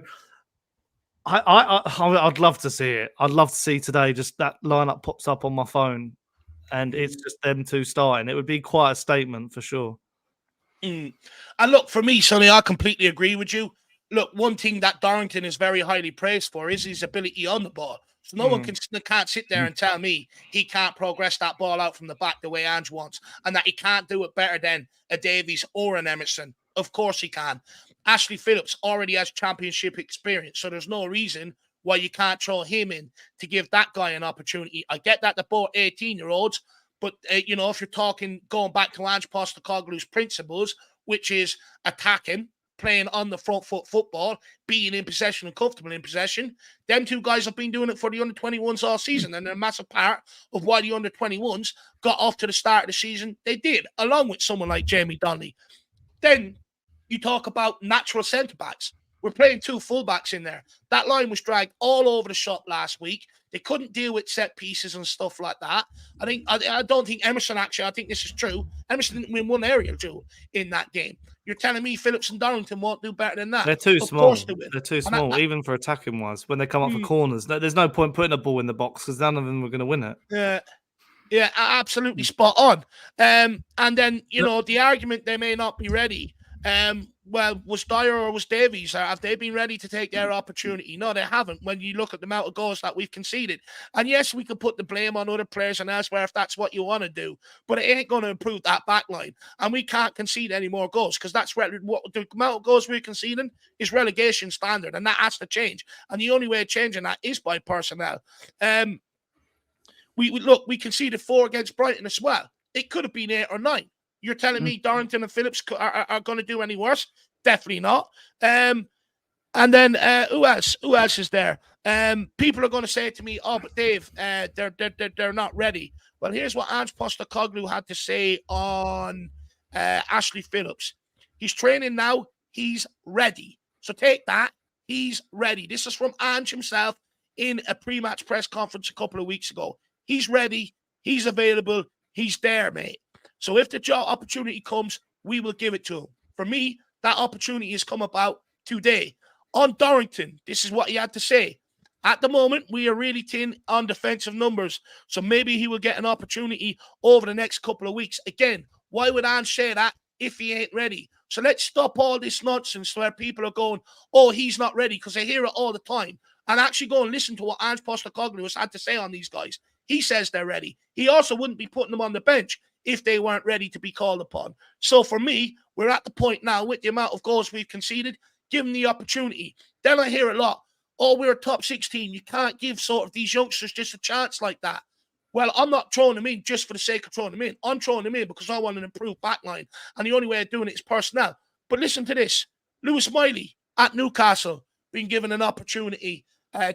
I'd love to see it. I'd love to see today just that lineup pops up on my phone and it's just them 2 starting. It would be quite a statement for sure. And look, for me, Sonny, I completely agree with you. Look, one thing that Dorrington is very highly praised for is his ability on the ball. So no one can't sit there and tell me he can't progress that ball out from the back the way Ange wants and that he can't do it better than a Davies or an Emerson. Of course he can. Ashley Phillips already has championship experience, so there's no reason why you can't throw him in to give that guy an opportunity. I get that they're both 18-year-olds, but, if you're talking going back to Ange Postecoglou's principles, which is attacking, playing on the front foot football, being in possession and comfortable in possession. Them 2 guys have been doing it for the under-21s all season, and they're a massive part of why the under-21s got off to the start of the season they did, along with someone like Jamie Donnelly. Then you talk about natural centre-backs. We're playing 2 fullbacks in there. That line was dragged all over the shop last week. They couldn't deal with set pieces and stuff like that. I don't think Emerson, actually, I think this is true. Emerson didn't win one area duel in that game. You're telling me Phillips and Dorrington won't do better than that? They're too Of small. course they will. They're too small, even for attacking wise. When they come up for corners, there's no point putting a ball in the box because none of them are going to win it. Yeah, absolutely spot on. And then, you know, the argument they may not be ready. Well, was Dyer or was Davies? Have they been ready to take their opportunity? No, they haven't. When you look at the amount of goals that we've conceded, and yes, we could put the blame on other players and elsewhere if that's what you want to do, but it ain't going to improve that back line, and we can't concede any more goals because that's what the amount of goals we're conceding is relegation standard, and that has to change. And the only way of changing that is by personnel. We conceded 4 against Brighton as well. It could have been 8 or 9. You're telling me Dorrington and Phillips are going to do any worse? Definitely not. And then who else? Who else is there? People are going to say to me, "Oh, but Dave, they're not ready." Well, here's what Ange Postecoglou had to say on Ashley Phillips. He's training now. He's ready. So take that. He's ready. This is from Ange himself in a pre-match press conference a couple of weeks ago. He's ready. He's available. He's there, mate. So if the job opportunity comes, we will give it to him. For me, that opportunity has come about today. On Dorrington, this is what he had to say. At the moment, we are really thin on defensive numbers, so maybe he will get an opportunity over the next couple of weeks. Again, why would Ange say that if he ain't ready? So let's stop all this nonsense where people are going, "Oh, he's not ready," because I hear it all the time. And actually go and listen to what Ange Postecoglou has had to say on these guys. He says they're ready. He also wouldn't be putting them on the bench if they weren't ready to be called upon. So for me, we're at the point now with the amount of goals we've conceded, give them the opportunity. Then I hear a lot, "Oh, we're a top 6 team. You can't give sort of these youngsters just a chance like that." Well, I'm not throwing them in just for the sake of throwing them in. I'm throwing them in because I want an improved backline. And the only way of doing it is personnel. But listen to this. Lewis Miley at Newcastle, been given an opportunity,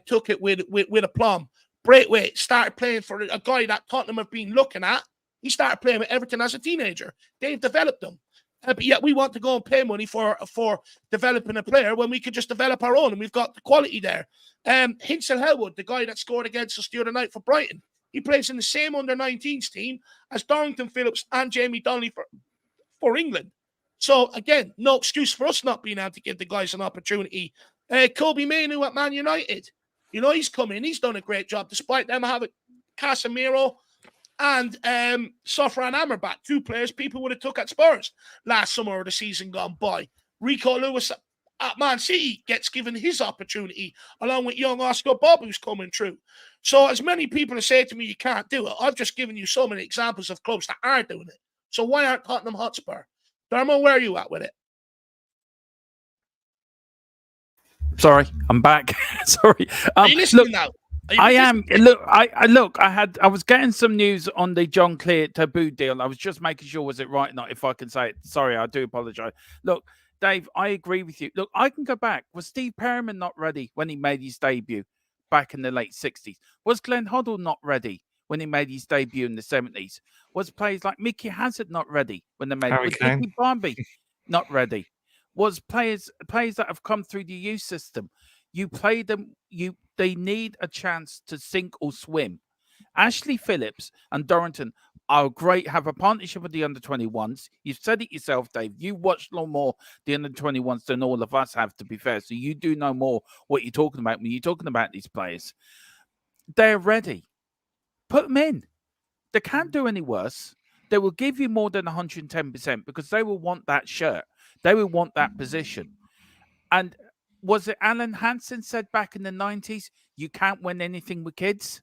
took it with aplomb. Braithwaite started playing for a guy that Tottenham have been looking at. He started playing with Everton as a teenager. They've developed them. But yet we want to go and pay money for developing a player when we could just develop our own, and we've got the quality there. Hinsel Hellwood, the guy that scored against us the other night for Brighton, he plays in the same under-19s team as Dorrington Phillips and Jamie Donnelly for England. So, again, no excuse for us not being able to give the guys an opportunity. Kobe Mainoo at Man United. You know, he's come in. He's done a great job, despite them having Casemiro and Sofran Amrabat, 2 players people would have took at Spurs last summer or the season gone by. Rico Lewis at Man City gets given his opportunity, along with young Oscar Bob, who's coming through. So as many people have said to me, you can't do it, I've just given you so many examples of clubs that are doing it. So why aren't Tottenham Hotspur? Dermo, where are you at with it? Sorry, I'm back. Sorry. Are you listening now? I am. Look, I was getting some news on the John Clear Taboo deal. I was just making sure, was it right or not, if I can say it. Sorry, I do apologize. Look, Dave, I agree with you. Look, I can go back. Was Steve Perryman not ready when he made his debut back in the late 60s? Was Glenn Hoddle not ready when he made his debut in the 70s? Was players like Mickey Hazard not ready when they made it? Was Nicky Barmby not ready? Was players that have come through the youth system? You play them, they need a chance to sink or swim. Ashley Phillips and Dorrington are great, have a partnership with the under-21s. You've said it yourself, Dave. You watched a lot more the under-21s than all of us have, to be fair. So you do know more what you're talking about when you're talking about these players. They're ready. Put them in. They can't do any worse. They will give you more than 110% because they will want that shirt. They will want that position. And was it Alan Hansen said back in the 90s, you can't win anything with kids?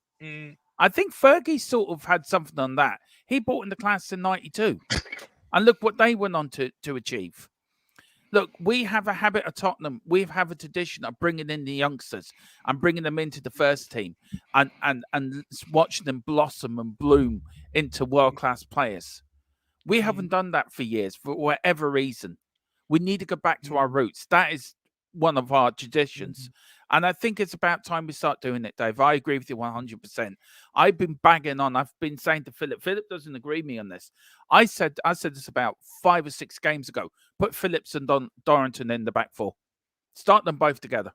I think Fergie sort of had something on that. He brought in the class in 92. And look what they went on to achieve. Look, we have a habit at Tottenham. We have a tradition of bringing in the youngsters and bringing them into the first team and watching them blossom and bloom into world-class players. We haven't done that for years for whatever reason. We need to go back to our roots. That is one of our traditions. And I think it's about time we start doing it, Dave. I agree with you 100%. I've been bagging on. I've been saying to Philip doesn't agree with me on this. I said this about 5 or 6 games ago. Put Phillips and Dorrington in the back 4. Start them both together.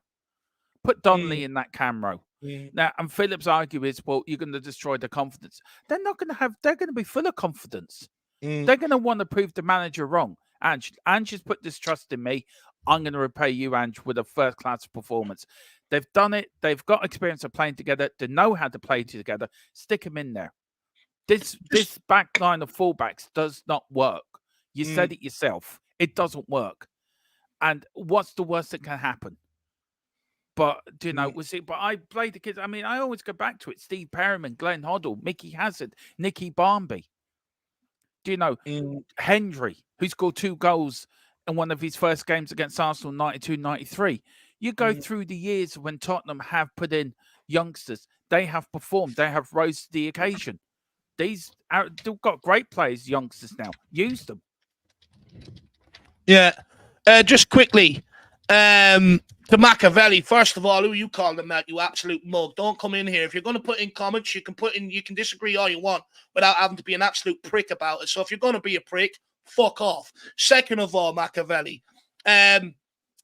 Put Donnelly in that cam row. Now, and Phillips' argue is, well, you're going to destroy their confidence. They're not going to have. They're going to be full of confidence. They're going to want to prove the manager wrong. Ange has put this trust in me. I'm going to repay you, Ange, with a first-class performance. They've done it. They've got experience of playing together. They know how to play together. Stick them in there. This back line of fullbacks does not work. You said it yourself. It doesn't work. And what's the worst that can happen? But, we'll see. But I played the kids. I mean, I always go back to it. Steve Perryman, Glenn Hoddle, Mickey Hazard, Nicky Barmby. Hendry, who scored 2 goals in one of his first games against Arsenal, 92-93. You go through the years when Tottenham have put in youngsters. They have performed. They have rose to the occasion. They've got great players, youngsters now. Use them. Yeah. Just quickly, to Machiavelli, first of all, who you call them that, you absolute mug. Don't come in here. If you're going to put in comments, you can disagree all you want without having to be an absolute prick about it. So if you're going to be a prick, fuck off. Second of all, Machiavelli,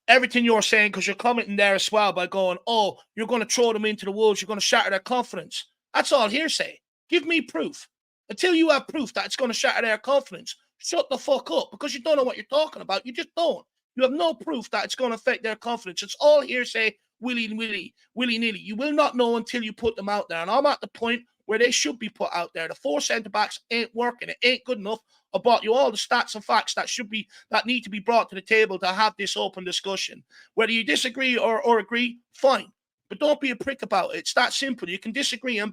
everything you're saying, because you're commenting there as well by going, oh, you're going to throw them into the wolves, you're going to shatter their confidence. That's all hearsay. Give me proof. Until you have proof that it's going to shatter their confidence, shut the fuck up, because you don't know what you're talking about. You just don't. You have no proof that it's going to affect their confidence. It's all hearsay, willy-nilly. You will not know until you put them out there. And I'm at the point where they should be put out there. The 4 centre-backs ain't working. It ain't good enough. I brought you all the stats and facts that need to be brought to the table to have this open discussion. Whether you disagree or agree, fine. But don't be a prick about it. It's that simple. You can disagree and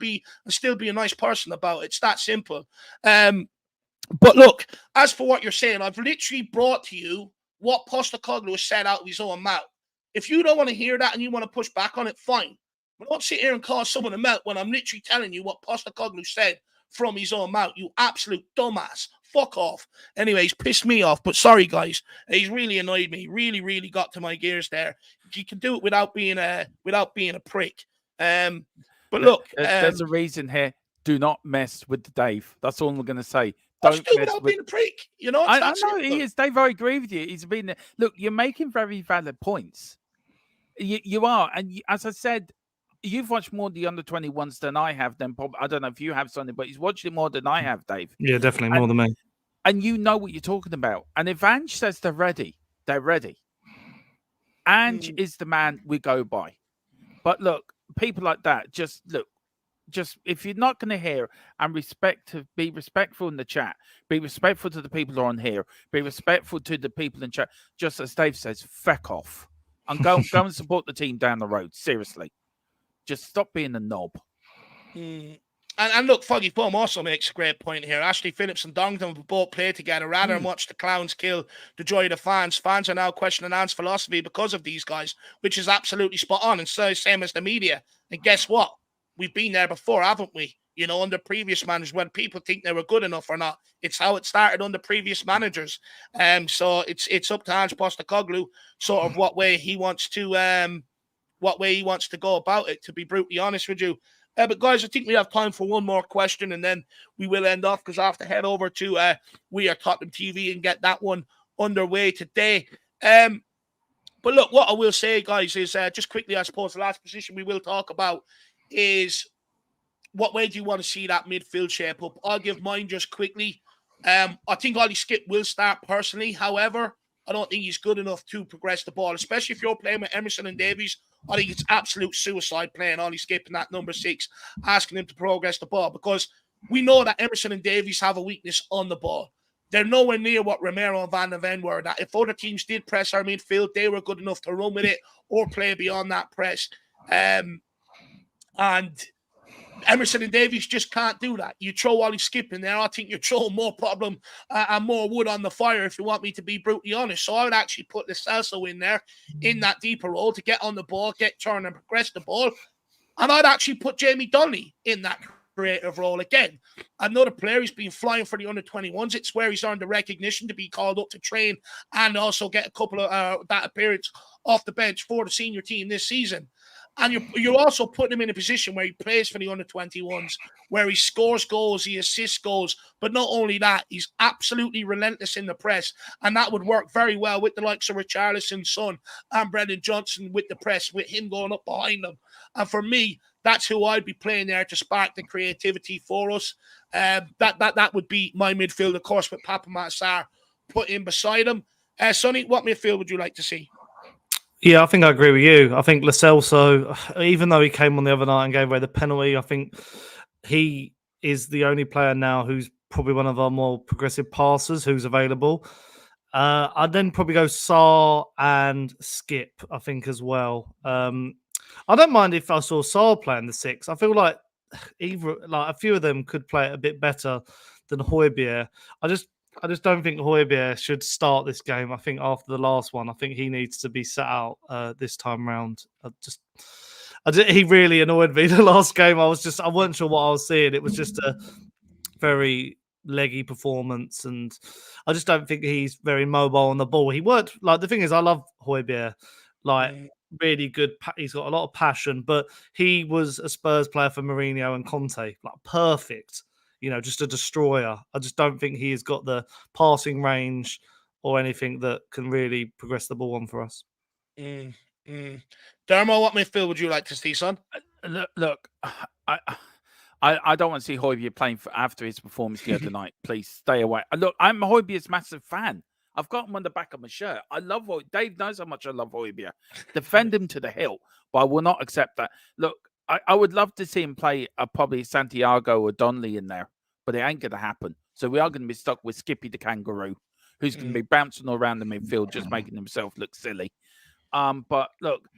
still be a nice person about it. It's that simple. But look, as for what you're saying, I've literally brought to you what Postecoglou has said out of his own mouth. If you don't want to hear that and you want to push back on it, fine. But don't sit here and call someone a melt when I'm literally telling you what Postecoglou said from his own mouth. You absolute dumbass. Fuck off. Anyway, he's pissed me off. But sorry, guys. He's really annoyed me. Really, really got to my gears there. You can do it without being a prick. But look, there's a reason here. Do not mess with Dave. That's all I'm going to say. Don't do without being a prick. You know, I know he is. Dave, I agree with you. He's been. Look, you're making very valid points. You are, and as I said, you've watched more of the under-21s than I have. Then I don't know if you have, Sonny, but he's watched it more than I have, Dave. Yeah, definitely more than me. And you know what you're talking about. And if Ange says they're ready, they're ready. Ange is the man we go by. But look, people like that, just if you're not going to hear and be respectful in the chat, be respectful to the people who are on here, be respectful to the people in chat, just as Dave says, feck off. And go and support the team down the road. Seriously. Just stop being a knob. And look, Foggy Foam also makes a great point here. Ashley Phillips and Dongdon will both play together rather than watch the clowns kill the joy of the fans. Fans are now questioning Ange's philosophy because of these guys, which is absolutely spot on. And so same as the media. And guess what? We've been there before, haven't we? You know, under previous managers, when people think they were good enough or not. It's how it started under previous managers. So it's up to Ange Postecoglou, sort of what way he wants to go about it, to be brutally honest with you. But guys, I think we have time for one more question, and then we will end off because I have to head over to We Are Tottenham TV and get that one underway today. But look, what I will say, guys, is just quickly, I suppose the last position we will talk about is what way do you want to see that midfield shape up? I'll give mine just quickly. I think Ollie Skip will start personally. However, I don't think he's good enough to progress the ball, especially if you're playing with Emerson and Davies. I think it's absolute suicide playing Ollie Skip in that number 6, asking him to progress the ball, because we know that Emerson and Davies have a weakness on the ball. They're nowhere near what Romero and Van de Ven were. That if other teams did press our midfield, they were good enough to run with it or play beyond that press. And Emerson and Davies just can't do that. You throw Ollie Skip in there, I think you're throwing more problem and more wood on the fire, if you want me to be brutally honest. So I would actually put Lo Celso in there in that deeper role to get on the ball, get turned and progress the ball. And I'd actually put Jamie Donnelly in that creative role again. Another player, he's been flying for the under-21s. It's where he's earned the recognition to be called up to train and also get a couple of that appearance off the bench for the senior team this season. And you're also putting him in a position where he plays for the under-21s, where he scores goals, he assists goals. But not only that, he's absolutely relentless in the press. And that would work very well with the likes of Richarlison's son and Brendan Johnson with the press, with him going up behind them. And for me, that's who I'd be playing there to spark the creativity for us. That would be my midfield, of course, with Papa Massar put in beside him. Sonny, what midfield would you like to see? Yeah, I think I agree with you. I think Lo Celso, even though he came on the other night and gave away the penalty, I think he is the only player now who's probably one of our more progressive passers who's available. I'd then probably go Sarr and Skip, I think, as well. I don't mind if I saw Sarr playing the 6. I feel like a few of them could play it a bit better than Højbjerg. I just don't think Højbjerg should start this game. I think after the last one, I think he needs to be sat out this time round. He really annoyed me the last game. I wasn't sure what I was seeing. It was just a very leggy performance, and I just don't think he's very mobile on the ball. He worked the thing is, I love Højbjerg, really good. He's got a lot of passion, but he was a Spurs player for Mourinho and Conte, perfect. Just a destroyer. I just don't think he has got the passing range or anything that can really progress the ball on for us. Dermo, what midfield would you like to see, son? Look, I don't want to see Højbjerg playing after his performance the other night. Please stay away. Look, I'm Højbjerg's massive fan. I've got him on the back of my shirt. I love Højbjerg. Dave knows how much I love Højbjerg. Defend him to the hilt, but I will not accept that. Look, I would love to see him play probably Santiago or Donnelly in there, but it ain't going to happen. So we are going to be stuck with Skippy the Kangaroo, who's going to be bouncing around the midfield, just making himself look silly. But look,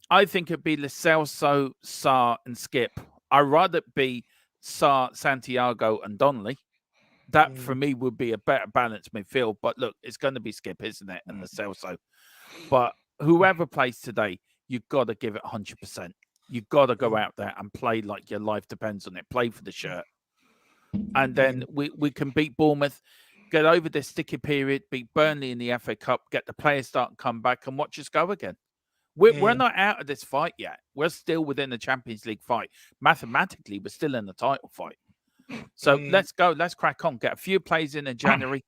I think it'd be Lo Celso, Sarr, and Skip. I'd rather it be Sarr, Santiago, and Donnelly. That, for me, would be a better balanced midfield. But look, it's going to be Skip, isn't it? And Lo Celso. But whoever plays today, you've got to give it 100%. You've got to go out there and play like your life depends on it. Play for the shirt. And then we can beat Bournemouth, get over this sticky period, beat Burnley in the FA Cup, get the players start and come back and watch us go again. We're not out of this fight yet. We're still within the Champions League fight. Mathematically, we're still in the title fight. So let's go. Let's crack on. Get a few plays in January.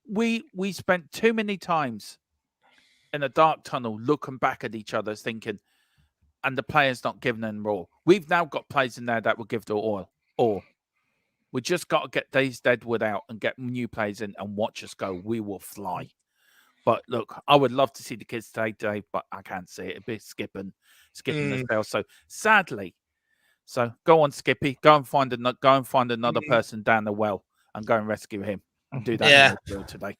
We spent too many times in a dark tunnel looking back at each other thinking, and the players not giving them raw. We've now got players in there that will give the oil. Or we just got to get Days Deadwood out and get new players in and watch us go. We will fly. But look, I would love to see the kids today, but I can't see it. It'd be skipping the spell. So sadly, go on, Skippy. Go and find another person down the well and go and rescue him and do that today.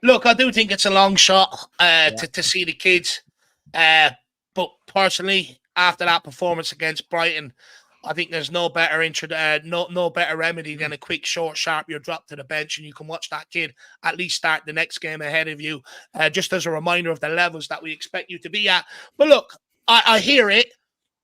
Look, I do think it's a long shot to see the kids. But personally, after that performance against Brighton, I think there's no better no better remedy than a quick, short, sharp. You're dropped to the bench and you can watch that kid at least start the next game ahead of you, just as a reminder of the levels that we expect you to be at. But look, I hear it.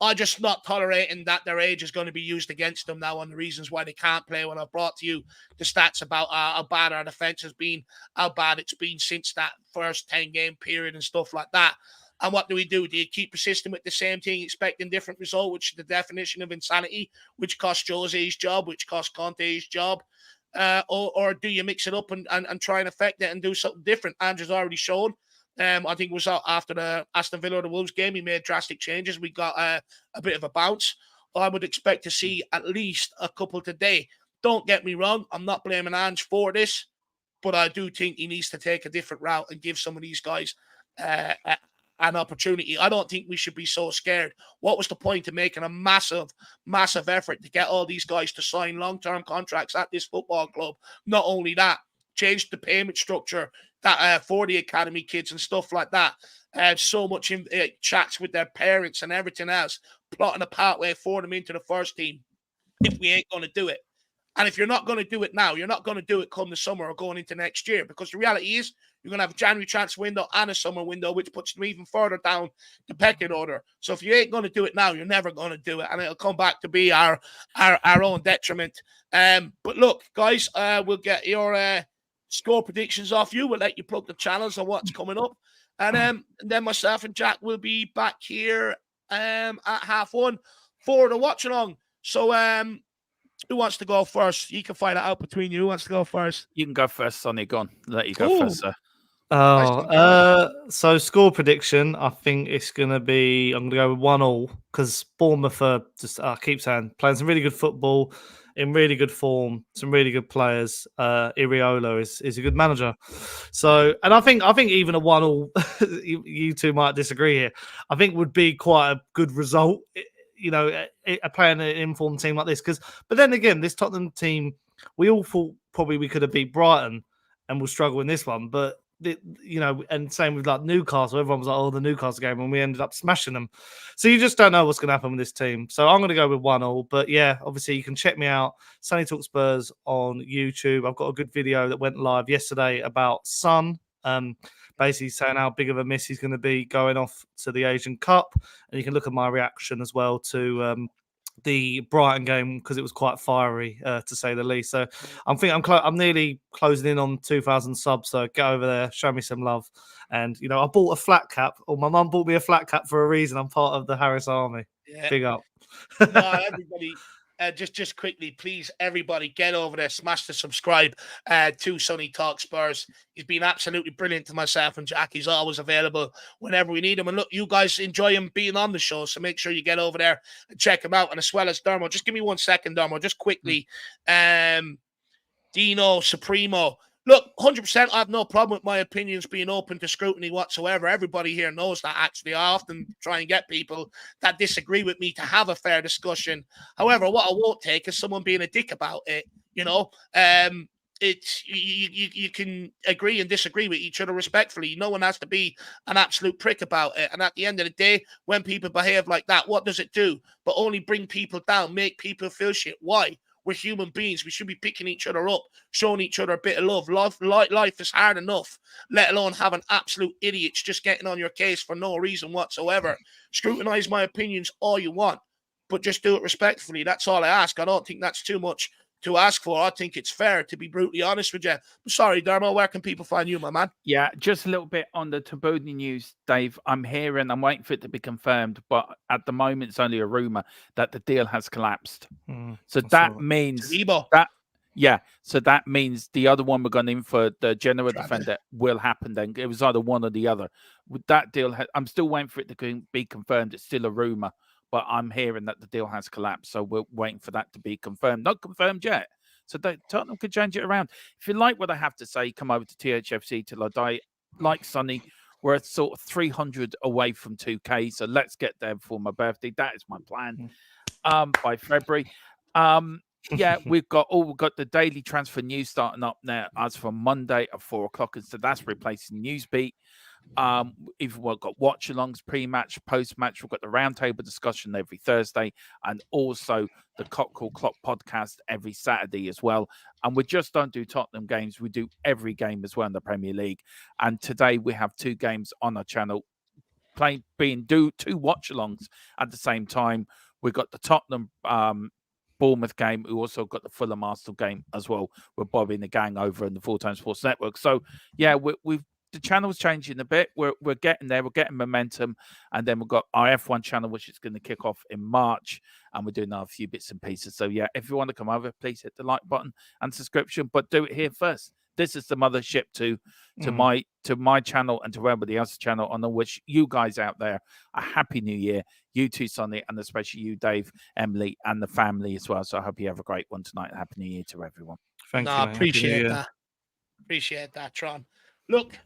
I'm just not tolerating that their age is going to be used against them now on the reasons why they can't play. When I brought to you the stats about how bad our defense has been, how bad it's been since that first 10-game period and stuff like that. And what do? Do you keep persisting with the same thing, expecting different result, which is the definition of insanity, which cost Jose's job, which cost Conte's job? Or do you mix it up and try and affect it and do something different? Andrew's already shown. I think it was after the Aston Villa or the Wolves game, he made drastic changes. We got a bit of a bounce. I would expect to see at least a couple today. Don't get me wrong. I'm not blaming Ange for this, but I do think he needs to take a different route and give some of these guys an opportunity. I don't think we should be so scared. What was the point of making a massive effort to get all these guys to sign long-term contracts at this football club? Not only that, change the payment structure that for the academy kids and stuff like that. So much chats with their parents and everything else, plotting a pathway for them into the first team if we ain't going to do it. And if you're not going to do it now, you're not going to do it come the summer or going into next year, because the reality is you're going to have a January transfer window and a summer window, which puts them even further down the pecking order. So if you ain't going to do it now, you're never going to do it, and it'll come back to be our own detriment. But look, guys, we'll get your score predictions off you. We'll let you plug the channels on what's coming up, and then myself and Jack will be back here at 1:30 for the watch along. So who wants to go first? You can find it out between you. Who wants to go first? You can go first, Sonny. Go on. Let you go Ooh. first, sir. So score prediction, I think it's going to be, I'm going to go with 1-1 because Bournemouth are just, I keep saying, playing some really good football, in really good form, some really good players. Iriola is a good manager. So, and I think even a 1-1, you two might disagree here, I think would be quite a good result, you know, playing an informed team like this. But then again, this Tottenham team, we all thought probably we could have beat Brighton and we'll struggle in this one, but you know, and same with like Newcastle. Everyone was like, "Oh, the Newcastle game," and we ended up smashing them. So you just don't know what's going to happen with this team. So I'm going to go with 1-1. But yeah, obviously you can check me out, Sonny Talk Spurs on YouTube. I've got a good video that went live yesterday about Son, basically saying how big of a miss he's going to be going off to the Asian Cup, and you can look at my reaction as well to the Brighton game because it was quite fiery to say the least. So I'm nearly closing in on 2,000 subs. So get over there, show me some love. And you know, I bought a flat cap, or my mum bought me a flat cap for a reason. I'm part of the Harris Army. Yeah. Big up. No, everybody. Just quickly, please, everybody, get over there, smash the subscribe to Sonny Talk Spurs. He's been absolutely brilliant to myself and Jack. He's always available whenever we need him. And look, you guys enjoy him being on the show, so make sure you get over there and check him out. And as well as Dermo, just give me 1 second, Dermo, just quickly. Dino Supremo. Look, 100%, I have no problem with my opinions being open to scrutiny whatsoever. Everybody here knows that, actually. I often try and get people that disagree with me to have a fair discussion. However, what I won't take is someone being a dick about it, you know. It's you can agree and disagree with each other respectfully. No one has to be an absolute prick about it. And at the end of the day, when people behave like that, what does it do? But only bring people down, make people feel shit. Why? We're human beings. We should be picking each other up, showing each other a bit of love. Life is hard enough, let alone having absolute idiots just getting on your case for no reason whatsoever. Scrutinize my opinions all you want, but just do it respectfully. That's all I ask. I don't think that's too much to ask for. I think it's fair, to be brutally honest with you. I'm sorry, Dermo, where can people find you, my man? Yeah, just a little bit on the Tabuni news, Dave. I'm waiting for it to be confirmed, but at the moment it's only a rumor that the deal has collapsed. So that means so that means the other one we're going in for, the general defender, will happen then. It was either one or the other. With that deal, I'm still waiting for it to be confirmed. It's still a rumor. But I'm hearing that the deal has collapsed, so we're waiting for that to be confirmed. Not confirmed yet. So Tottenham could change it around. If you like what I have to say, come over to THFC till I die. Like Sonny, we're at sort of 300 away from 2K, so let's get there before my birthday. That is my plan. By February. Yeah, we've got the daily transfer news starting up now as from Monday at 4:00, and so that's replacing Newsbeat. We've got watch-alongs, pre-match, post-match. We've got the roundtable discussion every Thursday, and also the Cockle Clock podcast every Saturday as well. And we just don't do Tottenham games; we do every game as well in the Premier League. And today we have 2 games on our channel, two watch-alongs at the same time. We've got the Tottenham Bournemouth game. We also got the Fulham Arsenal game as well. We're Bobby and the gang over in the Full Time Sports Network. So yeah, the channel's changing a bit. We're getting there. We're getting momentum. And then we've got our F1 channel, which is going to kick off in March. And we're doing a few bits and pieces. So yeah, if you want to come over, please hit the like button and subscription. But do it here first. This is the mothership to my channel and to everybody else's channel. And I wish you guys out there a happy new year. You too, Sonny, and especially you, Dave, Emily, and the family as well. So I hope you have a great one tonight. Happy New Year to everyone. Thank you. Appreciate that. Appreciate that, Tron. Look,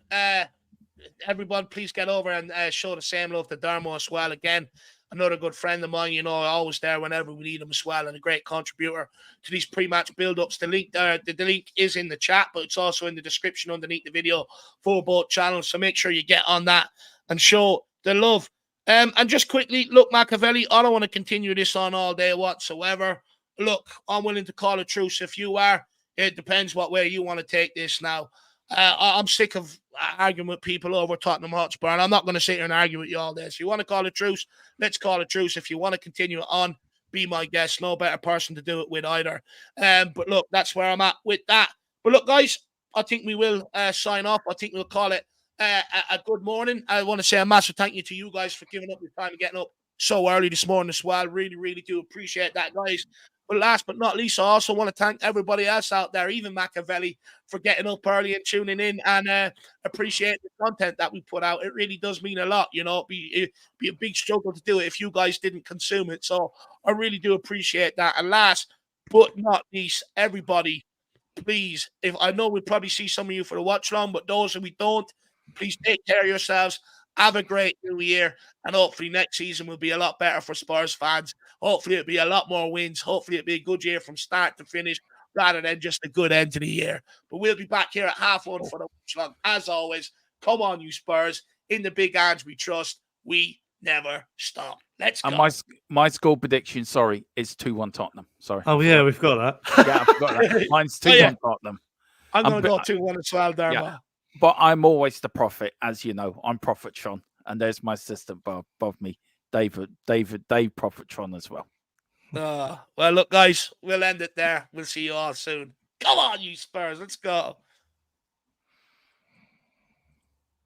everyone, please get over and show the same love to Dermo as well. Again, another good friend of mine, you know, always there whenever we need him as well, and a great contributor to these pre-match build-ups. The link is in the chat, but it's also in the description underneath the video for both channels. So make sure you get on that and show the love. And just quickly, look, Machiavelli, I don't want to continue this on all day whatsoever. Look, I'm willing to call a truce if you are. It depends what way you want to take this now. I'm sick of arguing with people over Tottenham Hotspur, and I'm not going to sit here and argue with you all day. So if you want to call a truce, let's call a truce. If you want to continue it on, be my guest. No better person to do it with either. But look, that's where I'm at with that. But look, guys, I think we will sign off. I think we'll call it a good morning. I want to say a massive thank you to you guys for giving up your time and getting up so early this morning as well. Really, really do appreciate that, guys. But last but not least, I also want to thank everybody else out there, even Machiavelli, for getting up early and tuning in and appreciate the content that we put out. It really does mean a lot. It'd be a big struggle to do it if you guys didn't consume it. So I really do appreciate that. And last but not least, everybody, please, if I know we'll probably see some of you for the watch long, but those who we don't, please take care of yourselves. Have a great new year, and hopefully next season will be a lot better for Spurs fans. Hopefully it'll be a lot more wins. Hopefully it'll be a good year from start to finish, rather than just a good end to the year. But we'll be back here at 1:30 for the watch long. As always, come on, you Spurs. In the big hands we trust. We never stop. Let's go. And my score prediction, sorry, is 2-1 Tottenham. Sorry. Oh, yeah, we've got that. Yeah, I forgot that. Mine's 2-1 Tottenham. I'm going to go 2-1 as well, Dermo. Yeah. But I'm always the prophet, as you know. I'm Prophetron, and there's my assistant above me, Dave Prophetron as well. Well, look, guys, we'll end it there. We'll see you all soon. Come on, you Spurs. Let's go.